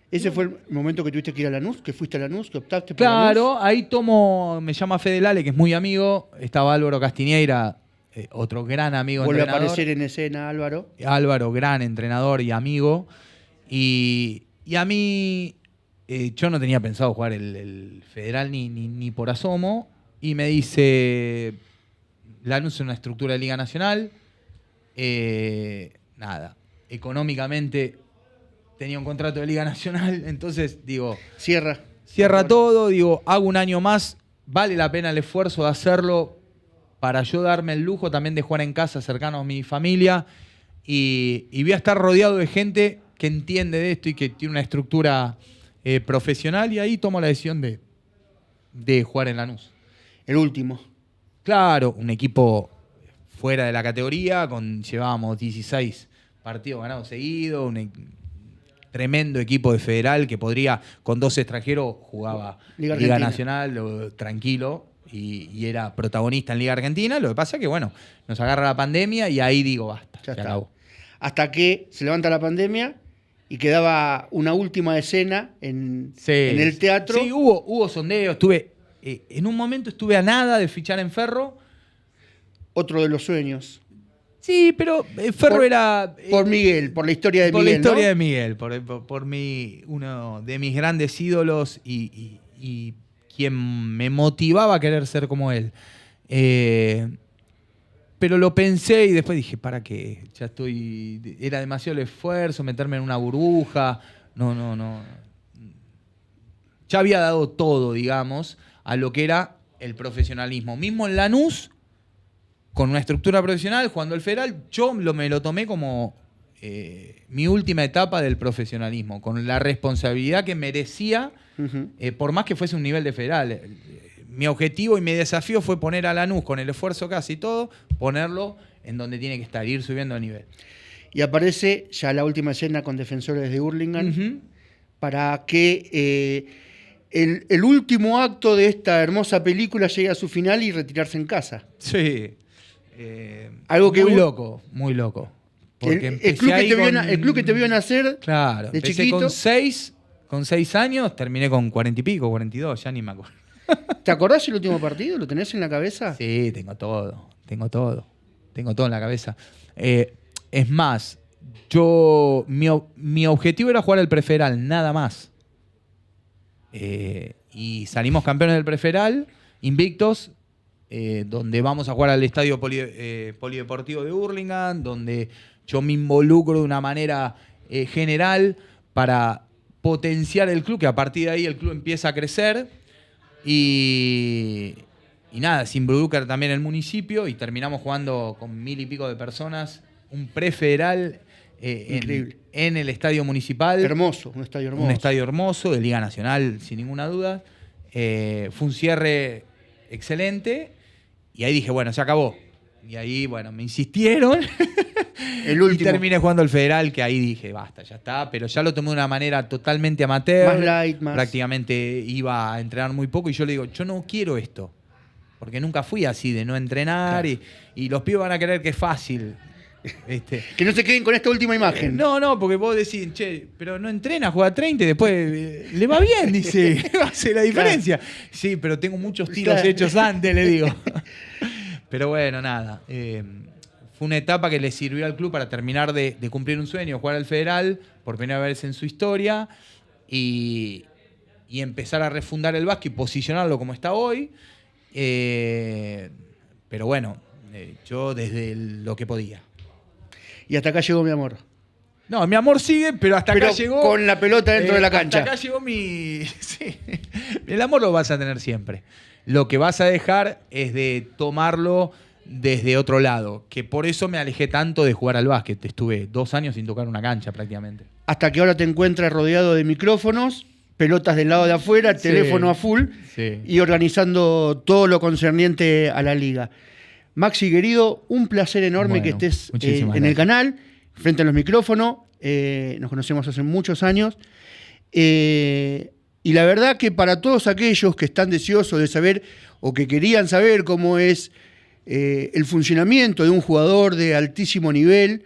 ¿Ese fue el momento que tuviste que ir a Lanús? ¿Que fuiste a Lanús? ¿Que optaste por Lanús?
Claro, ahí me llama Fede Lale, que es muy amigo. Estaba Álvaro Castiñeira, otro gran amigo.
Vuelve a aparecer en escena Álvaro.
Álvaro, gran entrenador y amigo. Y a mí, yo no tenía pensado jugar el Federal ni por asomo. Y me dice, Lanús es una estructura de Liga Nacional. Nada, económicamente... Tenía un contrato de Liga Nacional, entonces digo... Cierra todo, digo, hago un año más, vale la pena el esfuerzo de hacerlo para yo darme el lujo también de jugar en casa, cercano a mi familia, y voy a estar rodeado de gente que entiende de esto y que tiene una estructura profesional, y ahí tomo la decisión de jugar en Lanús.
El último.
Claro, un equipo fuera de la categoría, llevábamos 16 partidos ganados seguidos, tremendo equipo de Federal que podría, con 2 extranjeros, jugaba Liga Nacional tranquilo y era protagonista en Liga Argentina. Lo que pasa es que, bueno, nos agarra la pandemia y ahí digo, basta,
ya
se
está.
acabó.
Hasta que se levanta la pandemia y quedaba una última escena en el teatro.
Sí, hubo sondeos. En un momento estuve a nada de fichar en Ferro.
Otro de los sueños.
Sí, pero Ferro era...
Por Miguel, por la historia de Miguel,
Por la historia,
¿no?
de Miguel, por uno de mis grandes ídolos y quien me motivaba a querer ser como él. Pero lo pensé y después dije, ¿para qué? Era demasiado el esfuerzo, meterme en una burbuja. No. Ya había dado todo, digamos, a lo que era el profesionalismo. Mismo en Lanús, con una estructura profesional, jugando el Federal, yo me lo tomé como mi última etapa del profesionalismo, con la responsabilidad que merecía, por más que fuese un nivel de Federal. Mi objetivo y mi desafío fue poner a Lanús, con el esfuerzo casi todo, ponerlo en donde tiene que estar, ir subiendo el nivel.
Y aparece ya la última escena con Defensores de Hurlingham, para que el último acto de esta hermosa película llegue a su final y retirarse en casa.
Sí.
Algo que
muy loco. Porque
el club que te vio nacer,
claro,
de
empecé
chiquito.
con 6 con 6 años, terminé con 40 y pico, 42, ya ni me acuerdo.
¿Te acordás el último partido? ¿Lo tenés en la cabeza?
Sí, tengo todo en la cabeza. Es más, mi objetivo era jugar el preferal, nada más. Y salimos campeones del preferal, invictos, donde vamos a jugar al estadio polideportivo de Hurlingham, donde yo me involucro de una manera general para potenciar el club, que a partir de ahí el club empieza a crecer y nada, se involucra también el municipio y terminamos jugando con 1000 y pico de personas, un prefederal en el estadio municipal.
Hermoso, un estadio hermoso.
Un estadio hermoso, de Liga Nacional, sin ninguna duda. Fue un cierre excelente y ahí dije, bueno, se acabó. Y ahí, bueno, me insistieron.
El último.
Y terminé jugando el federal, que ahí dije, basta, ya está. Pero ya lo tomé de una manera totalmente amateur.
Más light, más...
Prácticamente iba a entrenar muy poco y yo le digo, yo no quiero esto. Porque nunca fui así de no entrenar, claro. y los pibes van a creer que es fácil.
Que no se queden con esta última imagen.
No, porque vos decís, che, pero no entrena, juega 30 y después le va bien, dice, hace la diferencia. Claro. Sí, pero tengo muchos tiros hechos antes, le digo. Pero bueno, nada. Fue una etapa que le sirvió al club para terminar de cumplir un sueño, jugar al federal por primera vez en su historia y empezar a refundar el básquet y posicionarlo como está hoy. Pero bueno, yo desde lo que podía.
Y hasta acá llegó mi amor.
No, mi amor sigue, pero hasta acá llegó...
con la pelota dentro de la cancha.
Hasta acá llegó mi... Sí. El amor lo vas a tener siempre. Lo que vas a dejar es de tomarlo desde otro lado. Que por eso me alejé tanto de jugar al básquet. Estuve 2 años sin tocar una cancha prácticamente. Hasta
que ahora te encuentras rodeado de micrófonos, pelotas del lado de afuera, teléfono a full, y organizando todo lo concerniente a la liga. Maxi, querido, un placer enorme que estés en el canal, frente a los micrófonos. Nos conocemos hace muchos años. Y la verdad que para todos aquellos que están deseosos de saber o que querían saber cómo es el funcionamiento de un jugador de altísimo nivel,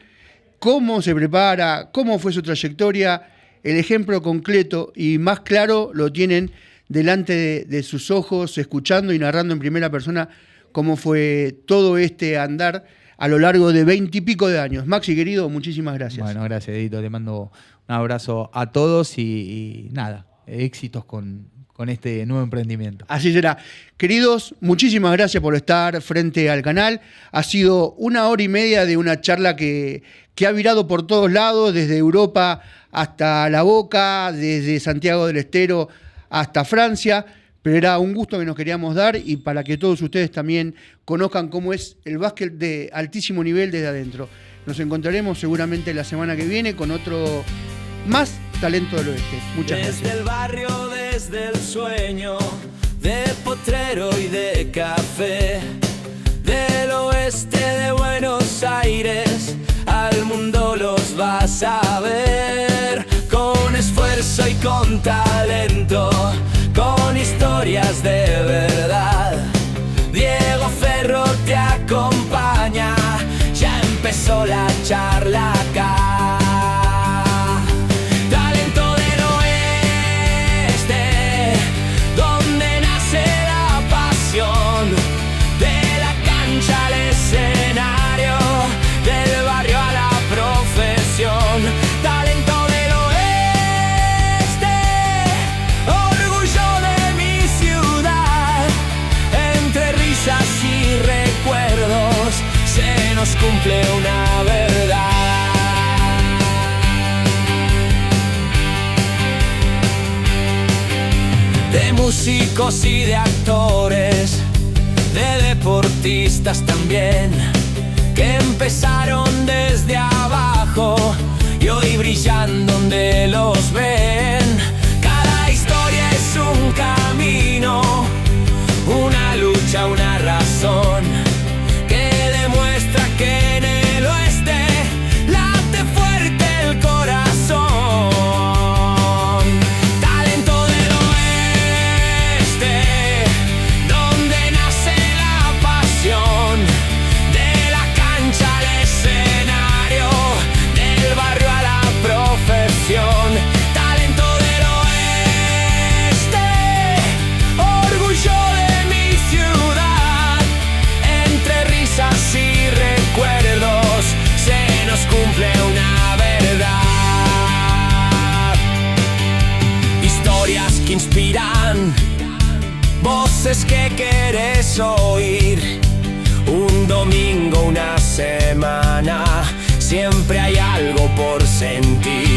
cómo se prepara, cómo fue su trayectoria, el ejemplo concreto y más claro lo tienen delante de sus ojos, escuchando y narrando en primera persona cómo fue todo este andar a lo largo de 20 y pico de años. Maxi, querido, muchísimas gracias.
Bueno, gracias, Edito. Te mando un abrazo a todos y nada, éxitos con este nuevo emprendimiento.
Así será. Queridos, muchísimas gracias por estar frente al canal. Ha sido 1 hora y media de una charla que ha virado por todos lados, desde Europa hasta La Boca, desde Santiago del Estero hasta Francia. Pero era un gusto que nos queríamos dar y para que todos ustedes también conozcan cómo es el básquet de altísimo nivel desde adentro. Nos encontraremos seguramente la semana que viene con otro más Talento del Oeste. Muchas gracias.
Desde el barrio, desde el sueño, de potrero y de café, del oeste de Buenos Aires, al mundo los vas a ver, con esfuerzo y con talento, con historias de verdad. Diego Ferro te acompaña, ya empezó la charla acá. Talento del oeste, donde nace la pasión, de la cancha al escenario, del barrio a la profesión. Talento del oeste, orgullo de mi ciudad, entre risas y recuerdos se nos cumple una verdad. De músicos y de actores, de deportistas también, que empezaron desde abajo y hoy brillan donde los ven. Cada historia es un camino, una lucha, una razón, que demuestra que en el oeste late fuerte el corazón. Talento del oeste, donde nace la pasión, de la cancha al escenario, del barrio a la profesión. voces que querés oír. Un domingo, una semana, siempre hay algo por sentir.